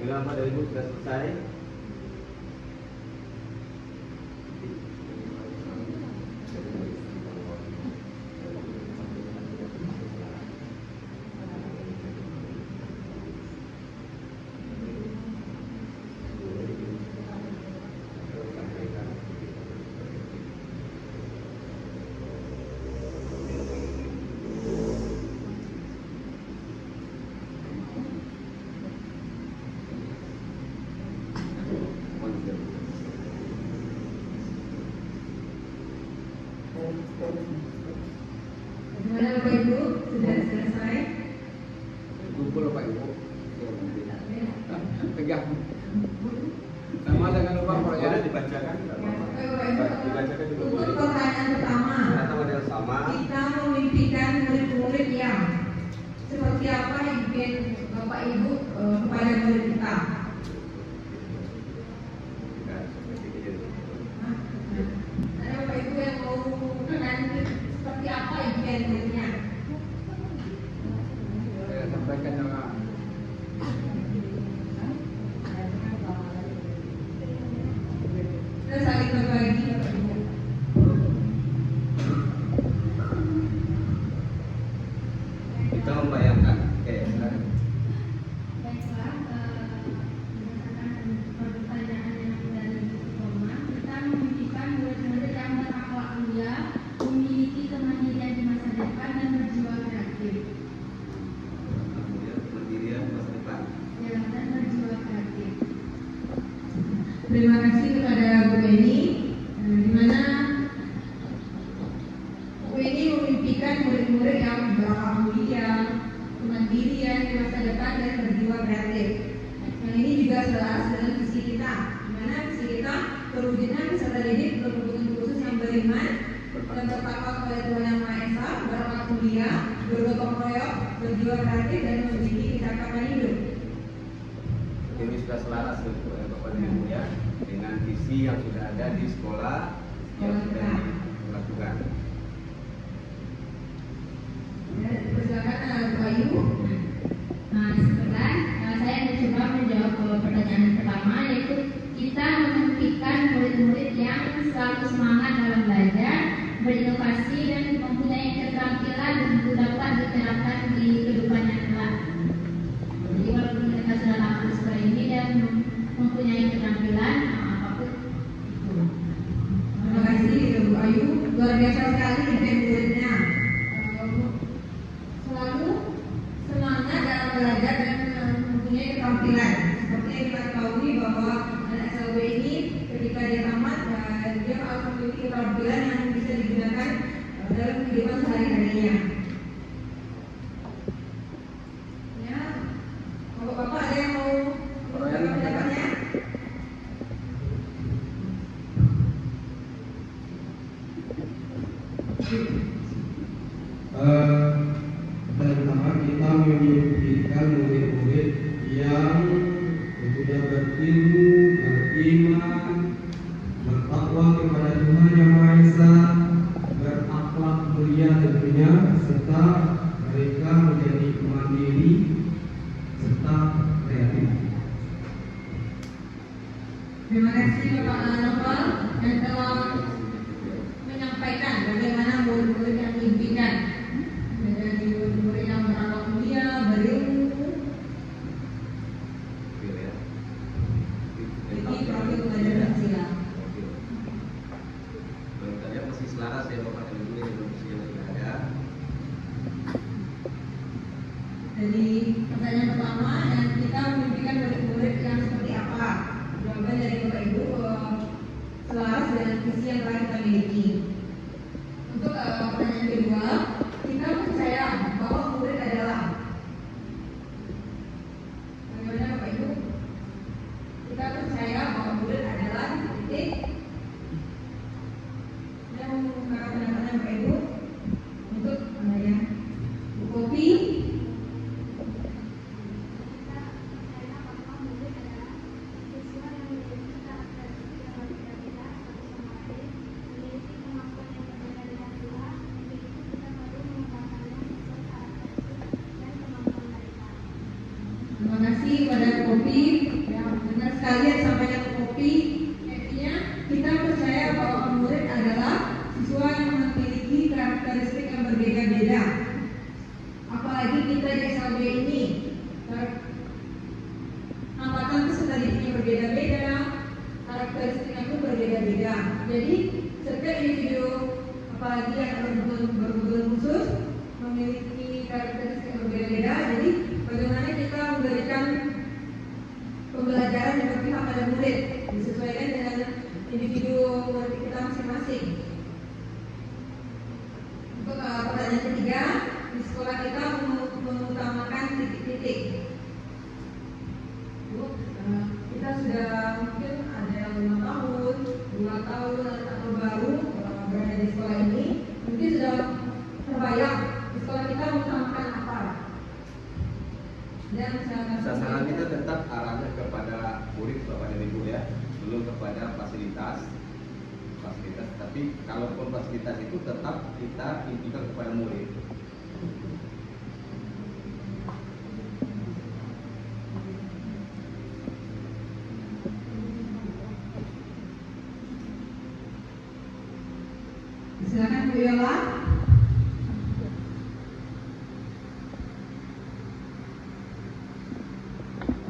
Bila Bapak dan Ibu sudah selesai, Bagaimana Bapak Ibu? Sudah selesai? Kumpul Bapak Ibu. Pegang. Sama dengan lupa boleh dibacakan. Dibacakan juga boleh. Untuk pertanyaan pertama, Atau model sama. kita memimpikan murid-murid yang seperti apa impian Bapak Ibu kepada murid kita? Terima kasih kepada Bu Eni, di mana Bu Eni memimpikan murid-murid yang berakhlak mulia, kemandirian di masa depan dan berjiwa kreatif. Yang ini juga selaras dengan visi kita, di mana visi kita terwujudnya peserta didik berkebutuhan khusus yang beriman dan bertakwa kepada Tuhan Yang Maha Esa, berakhlak mulia, bergotong royong, berjiwa kreatif dan memiliki kecakapan hidup. Ini sudah selaras Bapak dan Ibu ya dengan visi yang sudah ada di sekolah yang sudah dilakukan. Ya, persilakan Bu Ayu. Sebentar, saya mencoba menjawab pertanyaan pertama, yaitu kita memimpikan murid-murid yang selalu semangat dalam belajar, berinovasi dan mempunyai keterampilan untuk dapat diterapkan di kehidupan yang kelak. Jadi walaupun mereka sudah lama di sekolah ini dan mempunyai keterampilan apapun itu. Terima kasih Bu Ayu, luar biasa sekali impian muridnya. Selalu semangat dalam belajar dan mempunyai keterampilan. Seperti yang kita ketahui bahwa anak SLB ini ketika dia tamat, dia harus memiliki keterampilan yang bisa digunakan dalam kehidupan sehari-harinya. Ya, Bapak ada yang mau menyampaikan pendapatnya? Pertama kita memimpikan murid-murid yang sudah berilmu, beriman, bertakwa kepada Tuhan Yang Maha Esa, berakhlak mulia tentunya, serta mereka menjadi mandiri serta kreatif. Terima kasih Bapak Novel yang telah menyampaikan bagaimana murid-murid yang diimpikan menjadi murid-murid yang berakhlak mulia, berilmu, jadi profil belajar Pancasila. Tadi masih selaras ya Bapak dan Ibu yang visi yang sudah ada. Jadi pertanyaan pertama, yang kita memimpikan murid-murid yang seperti apa? Jawaban dari Bapak Ibu selaras dengan visi yang telah kita miliki. Untuk pertanyaan kedua, kita percaya bahwa murid adalah, bagaimana Bapak Ibu? Kita percaya bahwa murid adalah titik. Saya mau mengungkapkan pendapatnya Bapak Ibu untuk ya, Bu Kopi. Terima kasih kepada Kopi yang benar sekali yang disampaikan Kopi. Artinya kita percaya bahwa murid adalah siswa yang memiliki karakteristik yang berbeda-beda. Apalagi kita di SLB ini, hambatan peserta didiknya berbeda-beda, karakteristiknya pun berbeda-beda. Jadi setiap individu, apalagi yang berkebutuhan khusus, memiliki karakteristik yang berbeda-beda. Jadi bagaimana kita memberikan pembelajaran yang berpihak pada murid disesuaikan dengan individu murid kita masing-masing. Untuk pertanyaan ketiga, di sekolah kita mengutamakan titik-titik. Kita sudah mungkin ada yang 5 tahun, 2 tahun atau baru berada di sekolah ini, mungkin sudah terbayang di sekolah kita mengutamakan apa. Dan Sasaran kita tetap arahnya kepada murid Bapak dan Ibu ya, belum kepada fasilitas. Tapi kalaupun fasilitas itu tetap kita impikan kepada murid. silakan Bu Yola.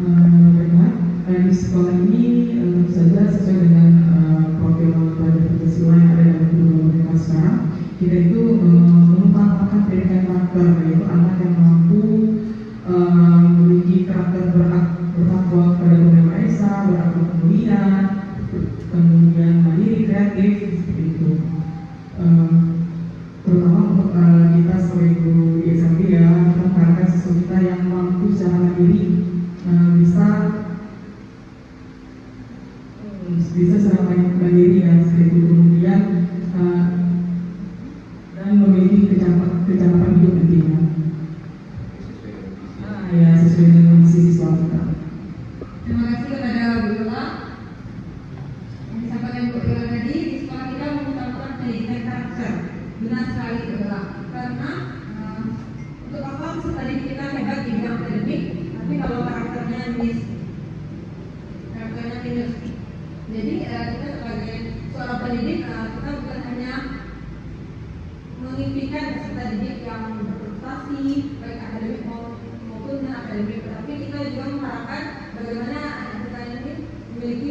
Baiklah, di sekolah ini tentu saja sesuai dengan profil pelajar Pancasila yang ada dalam kurikulum mereka sekarang, kita itu mengutamakan pendidikan karakter, yaitu anak yang mampu memiliki karakter bertakwa kepada Tuhan Yang Maha Esa, berakhlak mulia, minus. Jadi kita sebagai seorang pendidik kita bukan hanya mengimpikan peserta didik yang berprestasi baik akademik maupun non akademik, tetapi kita juga mengharapkan bagaimana kita ini memiliki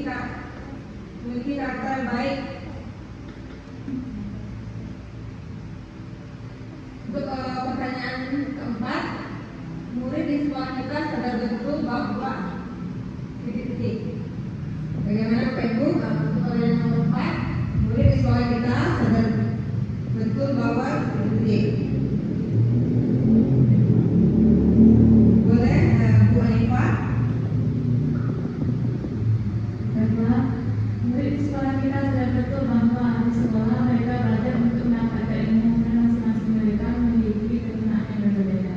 karakter yang baik. Untuk pertanyaan keempat, murid di sekolah kita sadar betul bahwa titik-titik. Bagaimana Bapak Ibu, untuk pertanyaan nomor 4, murid di sekolah kita sadar betul bahwa titik-titik. Boleh Bu Anifah? Karena murid di sekolah kita sadar betul bahwa di sekolah mereka belajar untuk mendapatkan ilmu dan masing-masing mereka memiliki kegunaan yang berbeda.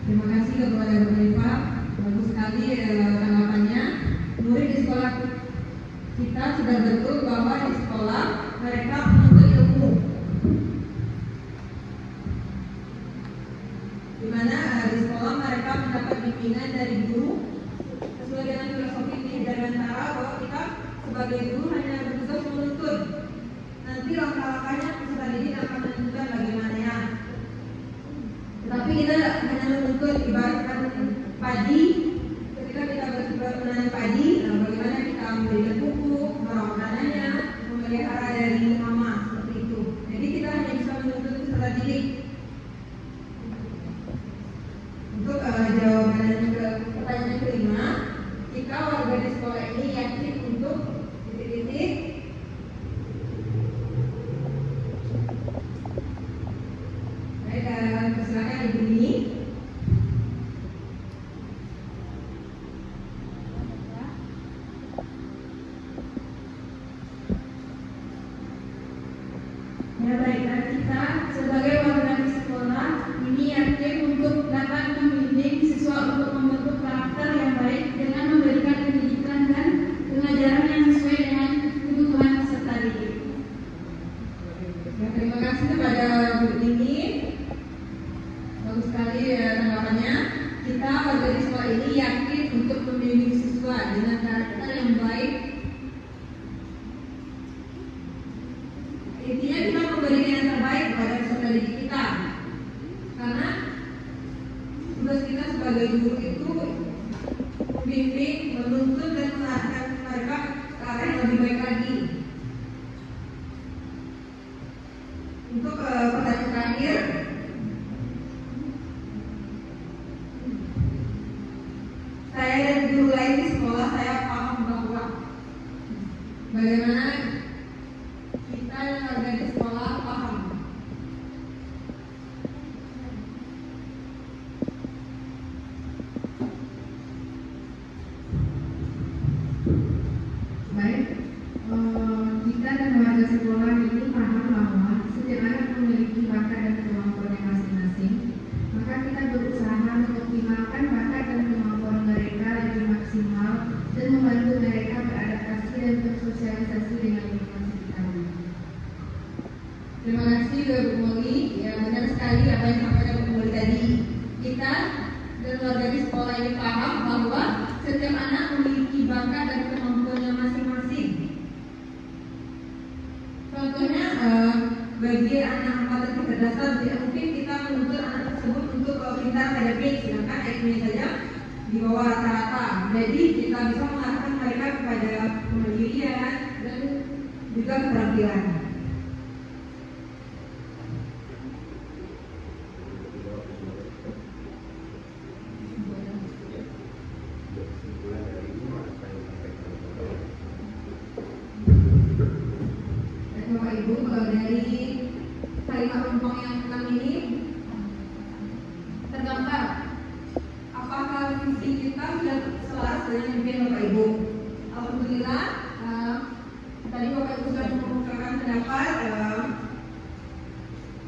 Terima kasih kepada Bu Anifah. Bagus sekali tanggapannya. Murid di sekolah kita sudah betul bahwa di sekolah mereka menuntut ilmu, di mana di sekolah mereka mendapat bimbingan dari guru sesuai dengan filosofi Dirgantara bahwa kita sebagai guru hanya bertugas menuntut. Nanti langkah-langkahnya peserta didik akan menentukan bagaimana. Tetapi kita hanya menuntut, ibaratkan padi. Ketika kita menanam padi, bagaimana kita memberikan pupuk, merawat tanahnya, memelihara dari hama, seperti itu. Jadi kita hanya bisa menuntut peserta didik. Untuk jawaban ke pertanyaan kelima, jika warga di sekolah ini yakin untuk titik-titik. Baik, silakan Ibu Nini. Ya baiklah, kita sebagai warga di sekolah ini yakin untuk dapat membimbing siswa untuk membentuk karakter yang baik dengan memberikan pendidikan dan pengajaran yang sesuai dengan kebutuhan peserta didik. Ya, terima kasih kepada Bu Nini. Bagus sekali tanggapannya. Kita warga di sekolah ini yakin untuk membimbing siswa dengan karakter yang baik. Intinya kita memberikan yang terbaik kepada peserta didik kita, karena tugas kita sebagai guru itu membimbing, menuntut dan mengarahkan mereka ke arah yang lebih baik lagi. Untuk pertanyaan terakhir, saya dan guru lain di sekolah saya paham bahwa bagaimana kita yang ada di sekolah paham. Baik, kita dan warga sekolah ini paham bahwa setiap anak memiliki bakat dan kemampuannya masing-masing. Maka kita berusaha mengoptimalkan bakat dan kemampuan mereka lebih maksimal dan membantu mereka beradaptasi dan bersosialisasi dengan lingkungan sekitar. Terima kasih Bu Molly. Ya, benar sekali apa yang disampaikan Bu Molly tadi. Kita dan warga di sekolah ini paham bahwa setiap anak memiliki bakat dan kemampuannya masing-masing. Contohnya bagi anak pada kecerdasan, tidak mungkin kita menuntut anak tersebut untuk pintar akademik, sedangkan IQ-nya saja di bawah rata-rata. Jadi kita bisa mengarahkan mereka kepada kemandirian dan juga keterampilan. Bapak Ibu, dari kalimat rumpang yang 6 ini tergambar apakah visi kita sudah selaras dengan impian Bapak Ibu. Alhamdulillah, tadi Bapak Ibu sudah mengungkapkan pendapat.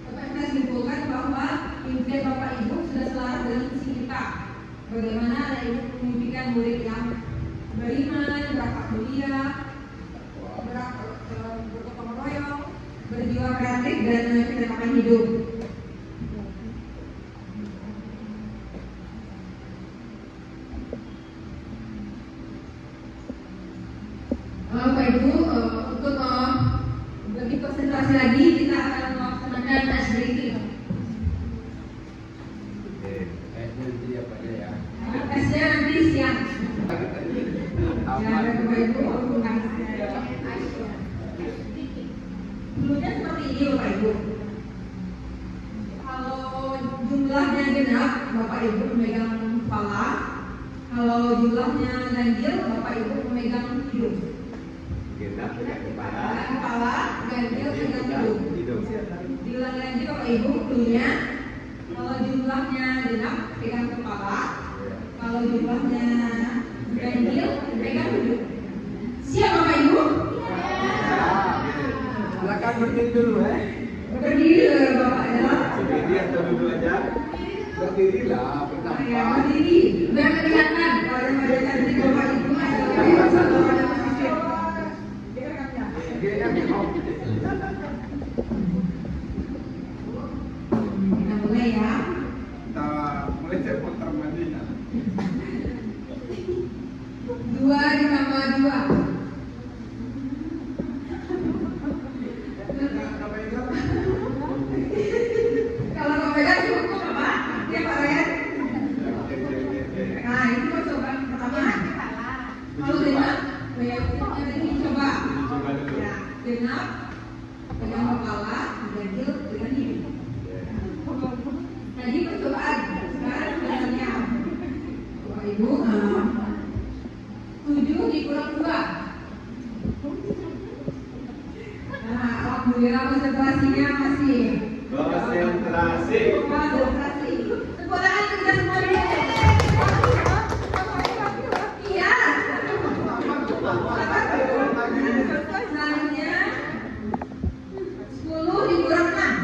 Dapat kita simpulkan bahwa impian Bapak Ibu sudah selaras dengan visi kita. Bagaimana anak ibu memimpikan murid yang beriman, berakhlak mulia, bergotong royong, berjiwa kreatif dan kecerdasan hidup. Ibu, untuk lebih konsentrasi lagi kita akan melaksanakan ice breaking. Nanti apa aja ya? Tesnya nanti siang. Ya, ada Bapak Ibu, dulunya seperti ini Bapak Ibu. Kalau jumlahnya genap, Bapak Ibu memegang kepala. Kalau jumlahnya ganjil, Bapak Ibu memegang hidung. Genap dengan Kepala, ganjil megang hidung. Diulangi lagi Bapak Ibu, dulunya. Kalau jumlahnya genap, pegang kepala. Kalau jumlahnya ganjil, pegang hidung. Siap Bapak Ibu? Silakan berdiri dulu ya. Berdiri Bapak ya. Berdiri atau duduk aja? Berdiri lah, Ya, berdiri. Biar kelihatan kalau yang ada cantik Bapak Ibu adalah satu orang muslim. Kita mulai ya. Kita mulai dari putar mandinya. 2 ditambah 2. Kalau nggak pegang cukup apa? Ya Pak Ryan. Nah itu coba pertama. Kalau genap, ini coba. Ya, genap, pegang kepala, ganjil dengan hidung. Tadi percobaan, sekarang sebenarnya. Bapak Ibu, 7 dikurang 2. Nah, alhamdulillah konsentrasinya masih. Konsentrasi. Konsentrasi. Sekolah kita semuanya. Iya. Selanjutnya 10 dikurang 6.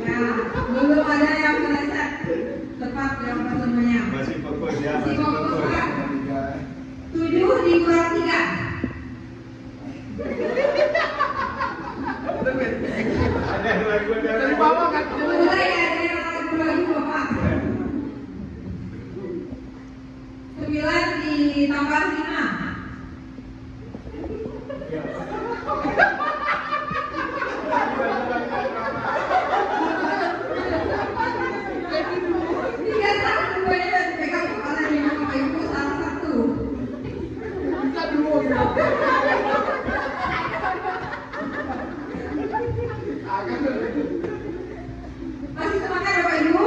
Ya, belum ada yang meleset tepat yang semuanya. Masih fokus ya, Masih masih fokus, fokus. Pak. 7 dikurang 3. Ada lagu dari bawah kan? Mulai ada yang ragu lagi Bapak. 9 ditambah 5. Tiga satu banyak pegang kepala di Bapak Ibu salah satu. Bisa dulu ya. Masih semangat Bapak Ibu?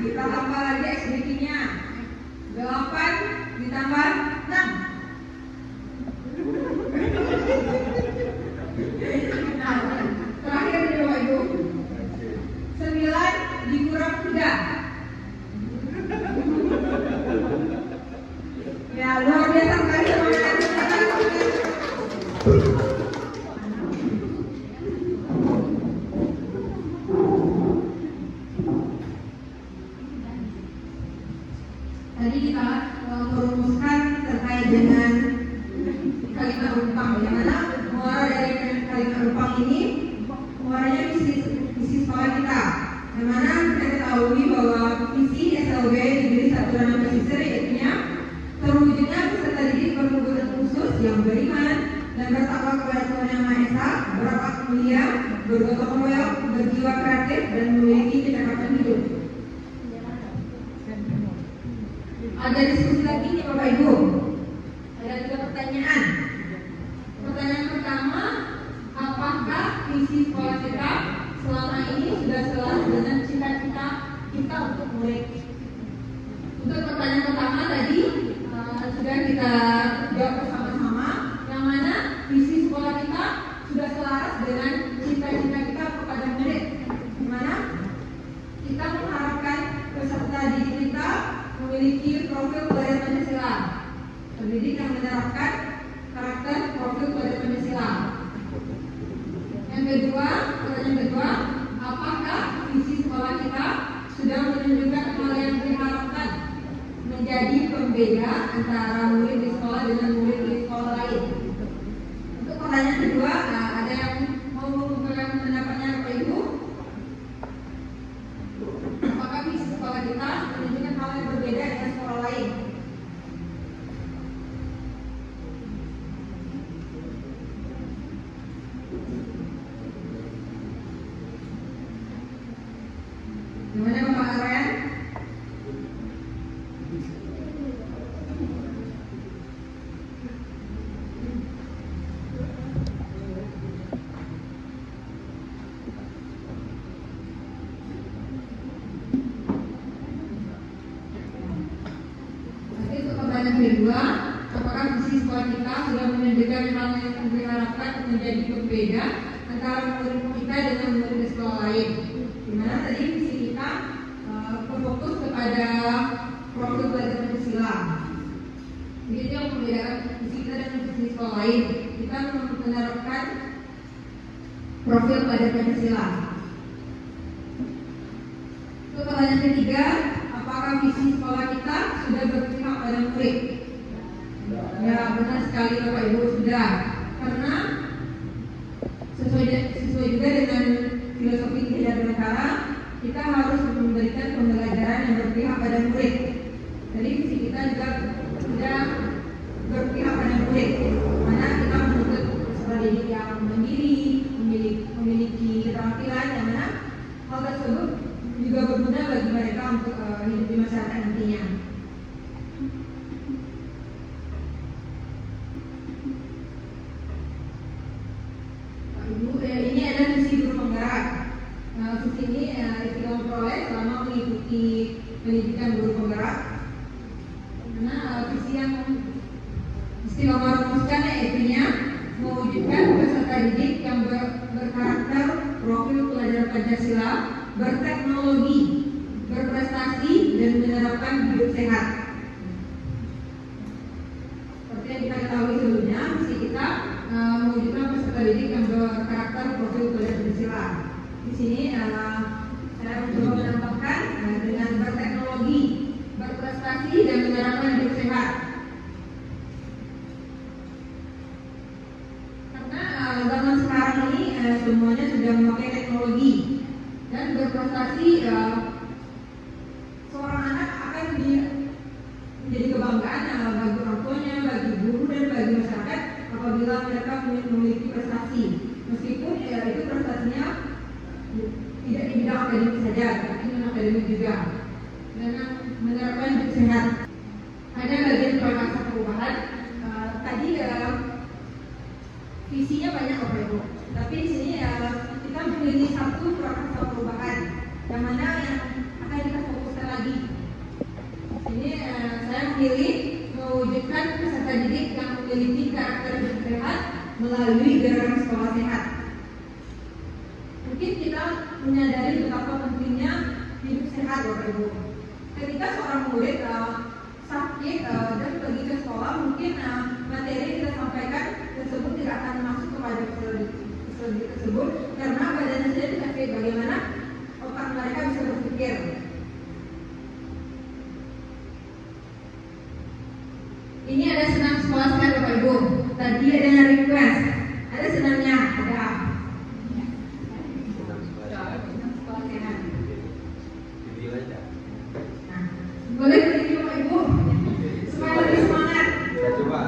Kita tambah lagi ekspresinya. 8 ditambah 6. Nah, terakhir nih Bapak Ibu. 9 dikurang 3. Ya luar biasa sekali semangatnya. Tadi kita merumuskan terkait dengan kalimat rumpang, yang mana muara dari kalimat rumpang ini muaranya visi sekolah kita, yang mana kita ketahui bahwa visi SLB diberi satu ranah pesisir, yaitu terwujudnya peserta didik berkebutuhan khusus yang beriman dan bertakwa kepada Tuhan Yang Maha Esa, berakhlak mulia, bergotong royong, berjiwa kreatif dan memiliki kecerdasan hidup. Ada diskusi lagi nih Bapak Ibu. Ada 3 pertanyaan. Pertanyaan pertama, apakah visi sekolah kita selama ini sudah selaras dengan cita-cita kita untuk murid? Untuk pertanyaan pertama tadi sudah kita jawab bersama-sama, yang mana visi sekolah kita sudah selaras dengan cita-cita kita kepada murid, di mana kita mengharapkan peserta didik kita memiliki profil pelajar Pancasila, pendidik yang menerapkan karakter profil pelajar Pancasila. Yang kedua, pertanyaan kedua, apakah visi sekolah kita sudah menunjukkan hal yang diharapkan menjadi pembeda antara murid di sekolah dengan murid di sekolah lain? Untuk pertanyaan kedua, ada yang mau mengumpulkan pendapatnya Bapak Ibu? Apakah visi sekolah kita menunjukkan hal yang berbeda dengan sekolah lain? Gimana Bapak Aren? Kedua, apakah visi sekolah kita sudah menunjukkan hal yang diharapkan menjadi berbeda antara murid kita dengan murid di sekolah lain? Dimana tadi visi kita berfokus kepada profil belajar Pancasila. Jadi yang membedakan visi kita dengan visi sekolah lain, kita menerapkan profil belajar Pancasila. Untuk pertanyaan ketiga, apakah visi sekolah kita sudah berpihak pada murid? Ya, benar sekali Bapak Ibu, sudah. Karena sesuai juga dengan filosofi Hidayat Negara, kita harus memberikan pembelajaran yang berpihak pada murid. Jadi visi kita juga sudah berpihak pada murid. Mana kita menuntut peserta didik yang mandiri, memiliki keterampilan yang mana hal tersebut juga berguna bagi mereka untuk hidup di masyarakat nantinya. Ibu, ini adalah visi guru penggerak. Visi ini kita memperoleh selama mengikuti pendidikan guru penggerak. Karena visi yang istimewa rumuskan yaitu mewujudkan peserta didik yang berkarakter profil pelajar Pancasila, berteknologi, berprestasi, dan menerapkan hidup sehat. Seperti yang kita ketahui sebelumnya, visi kita mewujudkan peserta didik yang berkarakter profil pelajar Pancasila. Di sini saya mencoba menambahkan dengan berteknologi, berprestasi, dan menerapkan hidup sehat. Karena zaman sekarang ini semuanya sudah memakai teknologi. Dan berprestasi, seorang anak akan menjadi kebanggaan bagi orang tuanya, bagi guru, dan bagi masyarakat apabila mereka memiliki prestasi. Meskipun itu prestasinya tidak di bidang akademik saja, tapi non akademik juga. Dan menerapkan hidup sehat. Ada bagian prakarsa perubahan. Tadi visinya banyak Bapak Ibu, tapi di sini kita memiliki satu prakarsa perubahan yang mana yang akan kita fokuskan lagi. Ini saya memilih mewujudkan peserta didik yang memiliki karakter hidup sehat melalui gerakan sekolah sehat. Mungkin kita menyadari betapa pentingnya hidup sehat Bapak Ibu. Ketika seorang murid sakit dan pergi ke sekolah, mungkin materi yang kita sampaikan tersebut tidak akan masuk kepada peserta didik tersebut karena badannya saja tidak fit. Bagaimana otak mereka bisa berpikir? Ini ada senam sekolah sehat Bapak Ibu. Tadi ada yang request. Ada senamnya, ada. Senam sekolah sehat. Nah, boleh beri Bapak Ibu supaya lebih semangat. Kita coba.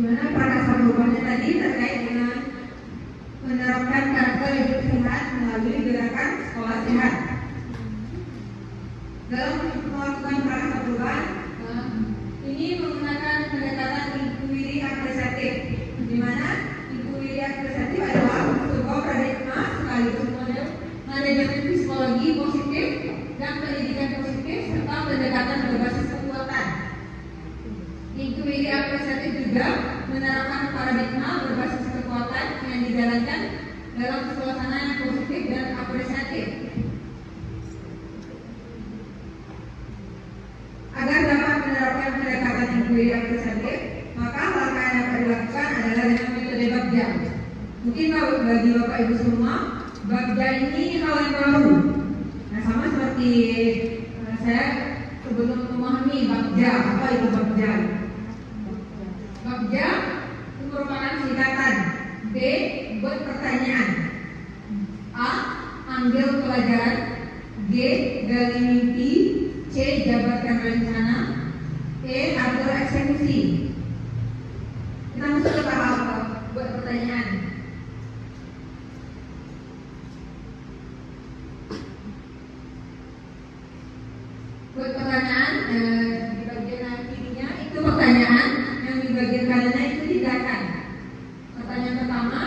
mana prakasa perubahannya tadi terkait dengan menerapkan karakter hidup sehat melalui gerakan sekolah sehat. Dalam melakukan prakasa perubahan ini menggunakan pendekatan inquiry apresiatif, di mana inquiry apresiatif adalah sebuah paradigma sekaligus model manajemen psikologi positif dan pendidikan positif serta pendekatan berbasis kekuatan. Inquiry apresiatif juga menerapkan paradigma berbasis kekuatan yang dijalankan dalam suasana yang positif dan apresiatif. Agar dapat menerapkan pendekatan inquiry apresiatif, maka langkah yang dapat dilakukan adalah dengan metode Bagja. Mungkin bagi Bapak Ibu semua, Bagja ini hal yang baru. Nah, sama seperti saya sebelum memahami Bagja, apa itu Bagja? Bagja itu merupakan singkatan B. Buat pertanyaan, A. Ambil pelajaran, G. Gali mimpi, C. Jabarkan rencana, E. Atur eksekusi. Kita masuk ke tahap buat pertanyaan. Buat pertanyaan di bagian kirinya itu pertanyaan, yang di bagian kanannya itu tindakan. Pertanyaan pertama,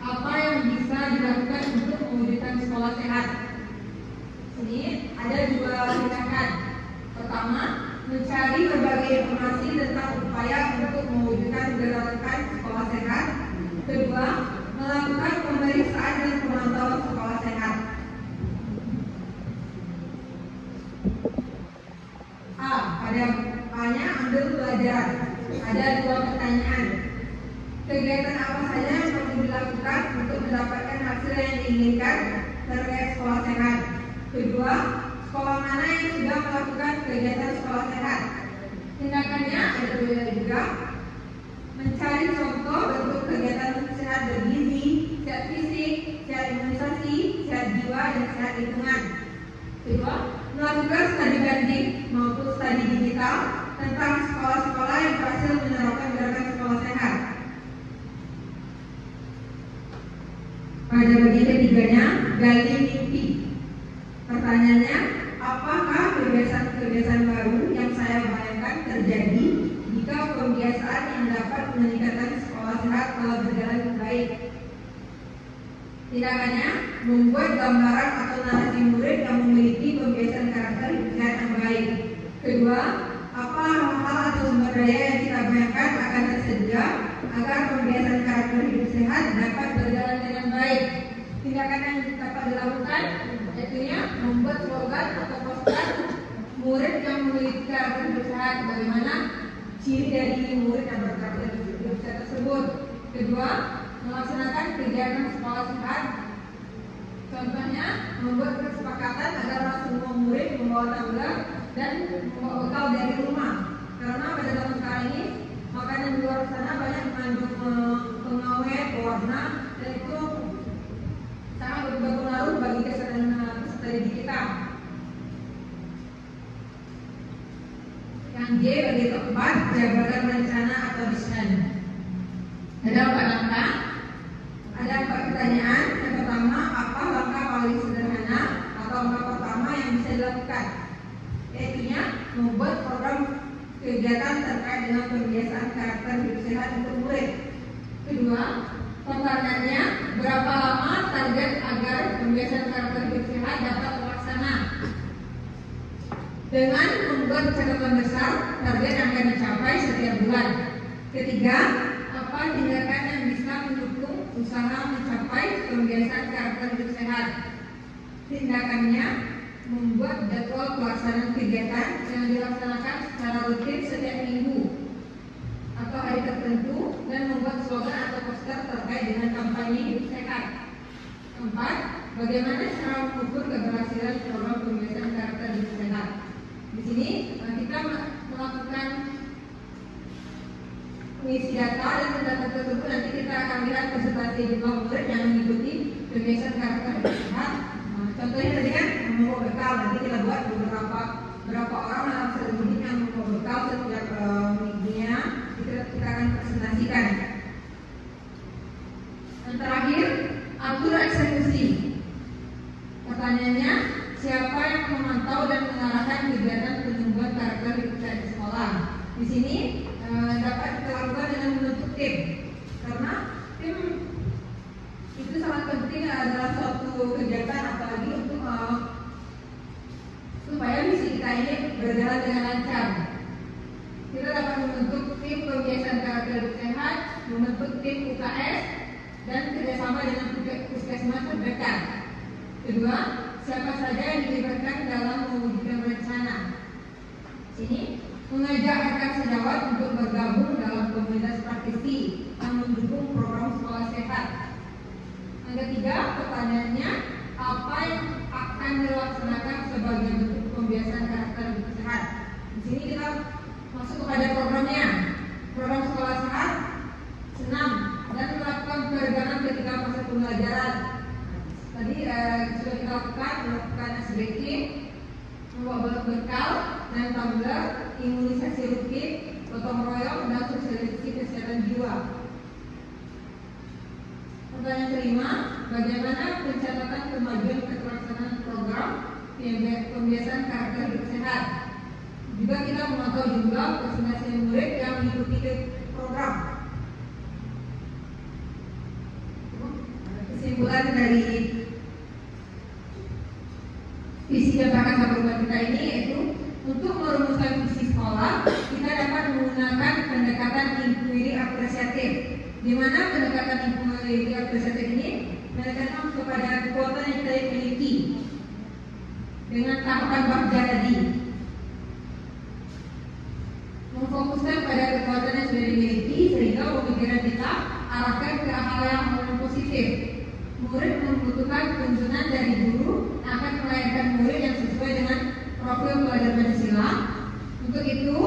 apa yang bisa dilakukan untuk mewujudkan sekolah sehat? Ini ada dua tindakan. Pertama, mencari berbagai informasi tentang upaya untuk mewujudkan gerakan sekolah sehat. Kedua, melakukan pemeriksaan dan pemantauan sekolah sehat. A. Pada A-nya ambil pelajaran. Ada dua pertanyaan. Kegiatan apa saja yang perlu dilakukan untuk mendapatkan hasil yang diinginkan terkait sekolah sehat? Kedua, sekolah mana yang sudah melakukan kegiatan sekolah sehat? Tindakannya ada juga mencari contoh bentuk kegiatan sehat bergizi, sehat fisik, sehat imunisasi, sehat jiwa, dan sehat lingkungan. Kedua, melakukan studi banding maupun studi digital tentang sekolah-sekolah yang berhasil menerapkan gerakan sekolah sehat. Pada bagian ketiganya, gali mimpi. Pertanyaannya, apakah kebiasaan-kebiasaan baru yang saya bayangkan terjadi jika pembiasaan yang dapat meningkatkan sekolah sehat telah berjalan baik? Tindakannya, membuat gambaran atau narasi murid yang memiliki pembiasaan karakter hidup sehat yang baik. Kedua, apa hal-hal atau sumber daya yang kita bayangkan akan tersedia agar pembiasaan karakter hidup sehat dapat berjalan dengan baik? Tindakan yang dapat dilakukan yaitu membuat slogan atau poster murid yang memiliki karakter hidup sehat. Bagaimana ciri dari murid yang berkarakter hidup sehat tersebut? Kedua, melaksanakan kegiatan sekolah sehat. Contohnya, membuat kesepakatan agar semua murid membawa tumbler dan membawa bekal dari rumah. Karena pada zaman sekarang ini makanan di luar sana banyak mengandung pengawet, pewarna, dan itu sangat berpengaruh bagi kesehatan didik kita. Yang G bagi keempat, jabarkan rencana atau desain. Ada 4 langkah. Ada 4 pertanyaan. Yang pertama, apa langkah paling sederhana atau langkah pertama yang bisa dilakukan? Yaitu membuat program kegiatan terkait dengan pembiasaan karakter hidup sehat untuk murid. Kedua, pertanyaannya, berapa lama target agar pembiasaan karakter hidup sehat dapat terlaksana? Dengan membuat catatan besar target yang akan dicapai setiap bulan. Ketiga, apa tindakan yang bisa mendukung usaha mencapai pembiasaan karakter hidup sehat? Tindakannya, membuat jadwal pelaksanaan kegiatan yang dilaksanakan secara rutin setiap minggu atau hari tertentu dan membuat slogan atau poster terkait dengan kampanye hidup sehat. Keempat, bagaimana cara mengukur keberhasilan program pembiasaan karakter hidup sehat? Di sini kita melakukan mengisi data dan data tersebut nanti kita akan lihat presentasi jumlah murid yang mengikuti pembiasaan karakter hidup sehat. Contohnya tadi kan membawa bekal, nanti kita buat berapa orang dalam satu unit yang membawa bekal setiap minggunya kita akan presentasikan. karakter kita di sekolah. Di sini dapat kita lakukan dengan membentuk tim, karena tim itu sangat penting adalah suatu kegiatan apalagi untuk supaya misi kita ini berjalan dengan lancar. Kita dapat membentuk tim pembiasaan karakter hidup sehat, membentuk tim UKS, dan kerjasama dengan puskesmas terdekat. Kedua, siapa saja yang dilibatkan dalam mewujudkan rencana. Sini mengajak rekan sejawat untuk bergabung dalam komunitas praktisi yang mendukung program sekolah sehat. Yang ketiga, pertanyaannya, apa yang akan dilaksanakan sebagai bentuk pembiasaan karakter hidup sehat? Di sini kita masuk kepada programnya. Program sekolah sehat, senam, dan melakukan peregangan ketika masa pembelajaran. Tadi sudah kita melakukan SBK, membawa bekal dan tumbler, imunisasi rutin, gotong royong, dan sosialisasi kesehatan jiwa. Pertanyaan kelima, bagaimana pencatatan kemajuan keterlaksanaan program pembiasaan karakter hidup sehat? Juga kita memantau jumlah presentasi murid yang mengikuti program. Kesimpulan dari visi dan prakarsa perubahan kita ini yaitu untuk merumuskan visi sekolah, kita dapat menggunakan pendekatan inquiry apresiatif, di mana pendekatan inquiry apresiatif ini menekankan kepada kekuatan yang kita miliki dengan tahapan bab jadi, memfokuskan pada kekuatan yang sudah dimiliki sehingga pemikiran kita arahkan ke hal yang positif. Murid membutuhkan tuntunan dari guru akan melahirkan murid yang sesuai dengan profil pelajar Pancasila. Untuk itu,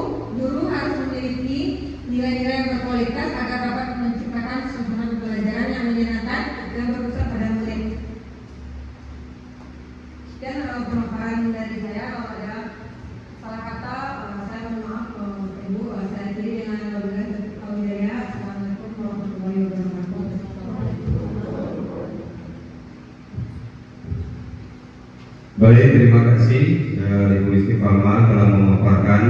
guru harus memiliki nilai-nilai yang berkualitas agar dapat menciptakan suasana pembelajaran yang menyenangkan dan berpusat pada murid. Dan pemaparan dari saya, kalau ada salah kata, saya mohon maaf Ibu. Saya akhiri dengan wabillahi. Assalamualaikum warahmatullahi wabarakatuh. Baik, terima kasih Ibu Istiqomah telah memaparkan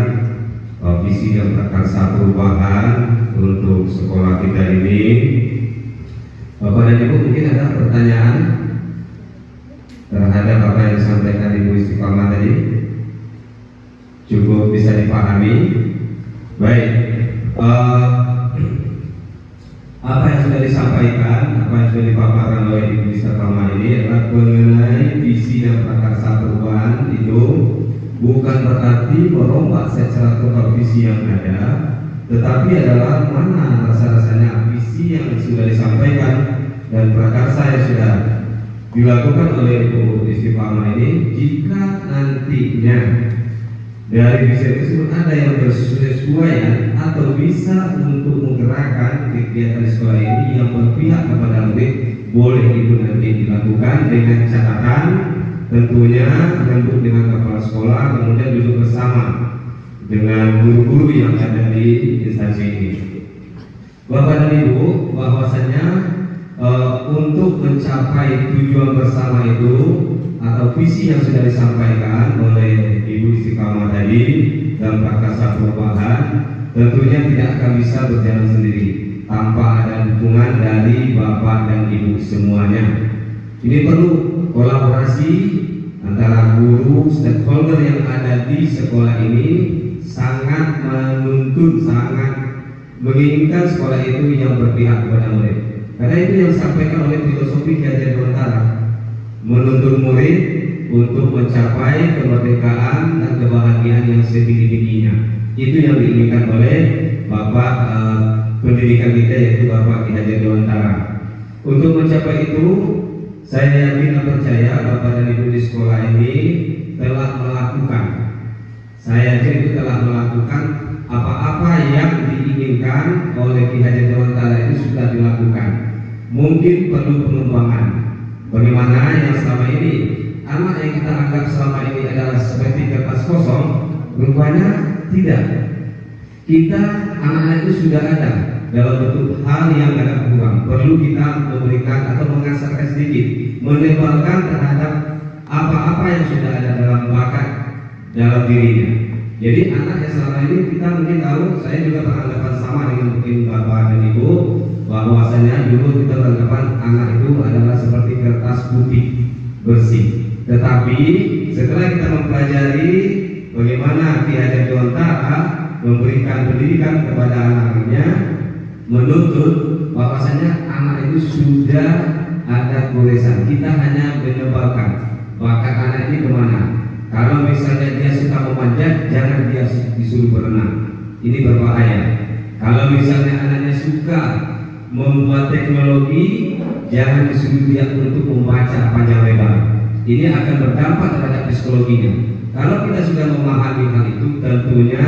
visi dan prakarsa perubahan untuk sekolah kita ini. Bapak dan Ibu, mungkin ada pertanyaan terhadap apa yang disampaikan Ibu Istiqomah tadi? Cukup bisa dipahami? Baik, apa yang sudah disampaikan, apa yang sudah dipaparkan oleh Ibu Istiqomah ini adalah mengenai visi dan prakarsa perubahan. Itu bukan berarti merombak secara total visi yang ada, tetapi adalah mana rasa-rasanya visi yang sudah disampaikan dan prakarsa yang sudah dilakukan oleh Ibu Istiqomah ini. Jika nantinya dari visi tersebut ada yang bersesuaian atau bisa untuk menggerakkan kegiatan sekolah ini yang berpihak kepada murid, boleh itu nanti dilakukan dengan catatan tentunya tentu dengan kepala sekolah, kemudian duduk bersama dengan guru-guru yang ada di instansi ini. Bapak dan Ibu, bahwasanya untuk mencapai tujuan bersama itu atau visi yang sudah disampaikan oleh Ibu Istiqomah tadi dalam prakarsa perubahan, tentunya tidak akan bisa berjalan sendiri tanpa ada dukungan dari Bapak dan Ibu semuanya. Ini perlu kolaborasi antara guru, stakeholder yang ada di sekolah ini, sangat menuntut, sangat menginginkan sekolah itu yang berpihak kepada murid. Karena itu yang disampaikan oleh filosofi Ki Hajar Dewantara, menuntut murid untuk mencapai kemerdekaan dan kebahagiaan yang setinggi-tingginya. Itu yang diinginkan oleh Bapak pendidikan kita, yaitu Bapak Ki Hajar Dewantara. Untuk mencapai itu, saya yakin dan percaya Bapak dan Ibu di sekolah ini telah melakukan. Saya yakin itu telah melakukan apa-apa yang diinginkan oleh Ki Hajar Dewantara itu sudah dilakukan. Mungkin perlu pengembangan. Bagaimana yang selama ini anak yang kita anggap selama ini adalah seperti kertas kosong, rupanya tidak. Kita anak-anak itu sudah ada dalam bentuk hal yang agak kurang. Perlu kita memberikan atau mengasahkan sedikit, menebalkan terhadap apa-apa yang sudah ada dalam bakat dalam dirinya. Jadi anak yang selama ini kita mungkin tahu, saya juga beranggapan sama dengan mungkin Bapak dan Ibu, bahwasanya dulu kita beranggapan anak itu adalah seperti kertas putih bersih. Tetapi setelah kita mempelajari bagaimana Ki Hajar Dewantara memberikan pendidikan kepada anaknya, menuntut bahwasanya anak itu sudah ada goresan. Kita hanya menyebarkan bakat anak ini kemana. Kalau misalnya dia suka memanjat, jangan dia disuruh berenang. Ini berbahaya. Kalau misalnya anaknya suka membuat teknologi, jangan disuruh dia untuk membaca panjang lebar. Ini akan berdampak terhadap psikologinya. Kalau kita sudah memahami hal itu, tentunya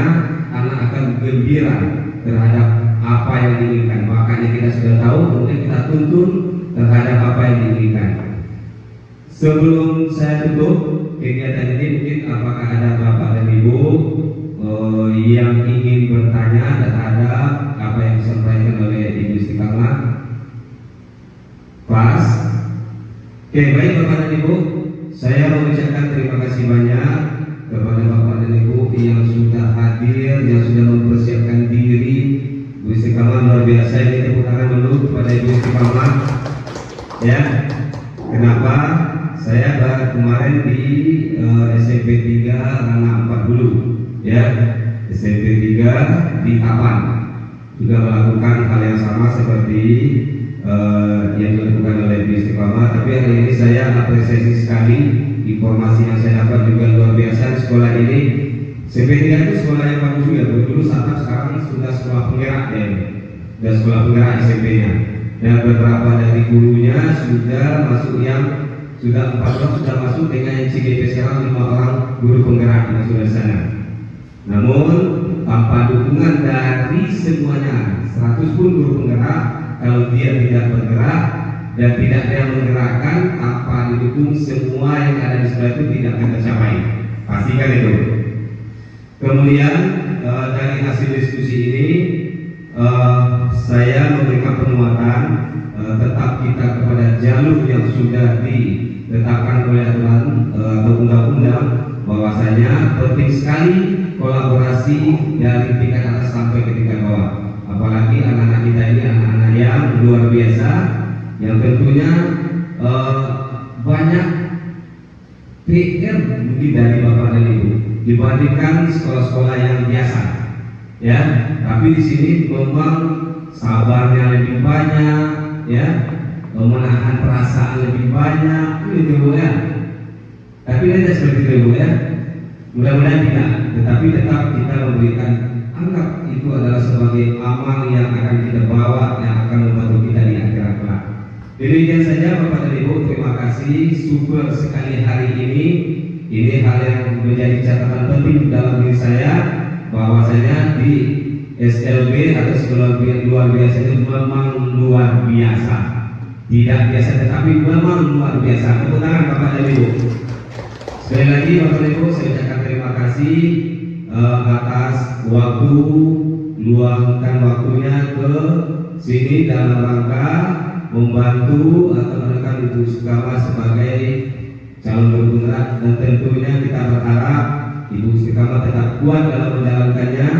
anak akan gembira terhadap apa yang diinginkan. Makanya kita sudah tahu, kemudian kita tuntun terhadap apa yang diinginkan. Sebelum saya tutup kegiatan ini, mungkin apakah ada Bapak dan Ibu yang ingin bertanya terhadap apa yang disampaikan oleh Ibu Istiqamah? Pas. Oke, baik Bapak dan Ibu, saya mengucapkan terima kasih banyak kepada Bapak dan Ibu yang sudah hadir, yang sudah mempersiapkan diri. Ibu Istiqamah luar biasa, ini tepuk tangan dulu kepada Ibu Istiqamah. Ya, kenapa? Saya kemarin di SMP 3 Rana 40, ya, SMP 3 di Tapan juga melakukan hal yang sama seperti yang dilakukan oleh Ibu Istiqamah. Tapi hari ini saya apresiasi sekali informasi yang saya dapat, juga luar biasa di sekolah ini. SMP 3 itu sekolah yang bagus juga. Dulu sekarang sudah sekolah penggerak ya, sudah sekolah penggerak SMP-nya. Dan beberapa dari gurunya sudah masuk yang sudah 4 orang sudah masuk dengan yang CGP sekarang 5 orang guru penggerak yang sudah sana. Namun tanpa dukungan dari semuanya, 100 pun guru penggerak, kalau dia tidak bergerak dan tidak ada yang menggerakkan, tanpa didukung semua yang ada di sekolah itu tidak akan tercapai. Pastikan itu. Kemudian dari hasil diskusi ini saya memberikan penguatan tetap kita kepada jalur yang sudah ditetapkan oleh aturan atau undang-undang, bahwasanya penting sekali kolaborasi dari tingkat atas sampai ke tingkat bawah. Apalagi anak-anak kita ini anak-anak yang luar biasa, yang tentunya banyak PR mungkin dari Bapak dan Ibu dibandingkan sekolah-sekolah yang biasa, ya. Tapi di sini memang sabarnya lebih banyak, ya, menahan perasaan lebih banyak, itu ya. Tapi tidak seperti itu ya. Mudah-mudahan tidak, tetapi tetap kita memberikan, anggap itu adalah sebagai amal yang akan kita bawa, yang akan membantu kita di akhirat kelak. Demikian saja Bapak dan Ibu, terima kasih. Super sekali hari ini. Ini hal yang menjadi catatan penting dalam diri saya, bahwasanya di SLB atau sekolah luar biasa itu memang luar biasa. Tidak biasa tetapi memang luar biasa. Tepuk tangan Bapak dan Ibu. Sekali lagi Bapak dan Ibu, saya ucapkan terima kasih atas waktu, luangkan waktunya ke sini dalam rangka membantu atau menekan Ibu Istiqamah sebagai calon guru penggerak, dan tentunya kita berharap Ibu Istiqamah tetap kuat dalam menjalankannya.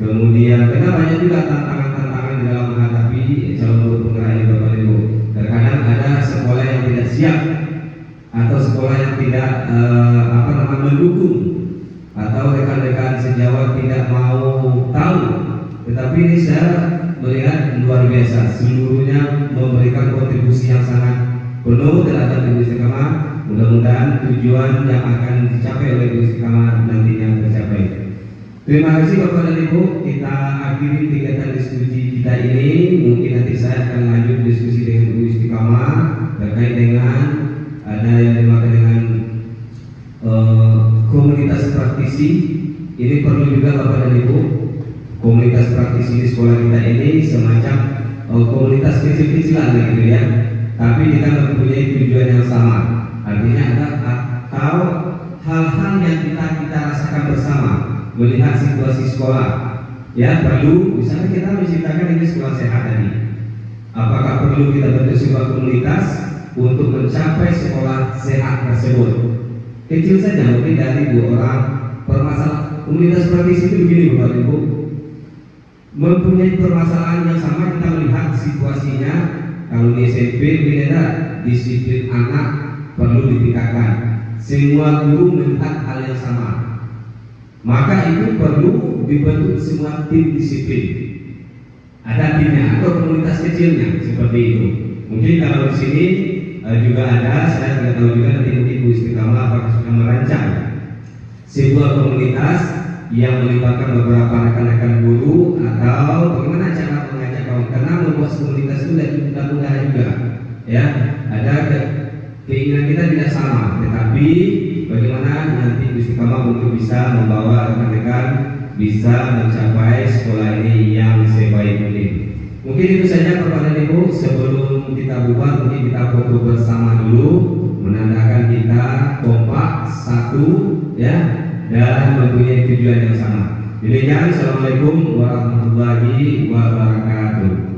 Kemudian karena banyak juga tantangan-tantangan di dalam menghadapi calon guru penggerak ini Bapak Ibu. Terkadang ada sekolah yang tidak siap atau sekolah yang tidak mendukung, atau rekan-rekan sejawat tidak mau tahu. Tetapi ini saya melihat luar biasa, seluruhnya memberikan kontribusi yang sangat penuh terhadap Ibu Istiqamah. Mudah-mudahan tujuan yang akan dicapai oleh Ibu Istiqamah nantinya tercapai. Terima kasih Bapak dan Ibu. Kita akhiri kegiatan diskusi kita ini. Mungkin nanti saya akan lanjut diskusi dengan Ibu Istiqamah terkait dengan ada yang dimaksud dengan komunitas praktisi. Ini perlu juga Bapak dan Ibu. Komunitas praktisi di sekolah kita ini semacam komunitas kecil-kecilan gitu ya. Tapi kita mempunyai tujuan yang sama. Artinya ada atau hal-hal yang kita rasakan bersama, melihat situasi sekolah, ya perlu misalnya kita menciptakan ini sekolah sehat tadi. Apakah perlu kita bentuk sebuah komunitas untuk mencapai sekolah sehat tersebut? Kecil saja, mungkin dari 2 orang permasalahan komunitas praktisi itu begini Bapak Ibu, mempunyai permasalahan yang sama. Kita melihat situasinya kalau di SMP beda, disiplin anak perlu ditingkatkan. Semua guru melihat hal yang sama, maka itu perlu dibentuk semua tim disiplin. Ada timnya atau komunitas kecilnya seperti itu. Mungkin kalau di sini juga ada, saya tidak tahu juga nanti mungkin Bu Istiqamah apakah sudah merancang sebuah komunitas yang melibatkan beberapa rekan-rekan guru atau bagaimana cara mengajak kawan, karena membuat komunitas itu tidak mudah juga ya. Ada keinginan kita tidak sama, tetapi bagaimana nanti Bu Istiqamah untuk bisa membawa rekan-rekan bisa mencapai sekolah ini yang sebaik mungkin. Mungkin itu saja Bapak dan Ibu. Sebelum kita bubar, mungkin kita foto bersama dulu, menandakan kita kompak satu ya, dan mempunyai tujuan yang sama. Demikian, assalamualaikum warahmatullahi wabarakatuh.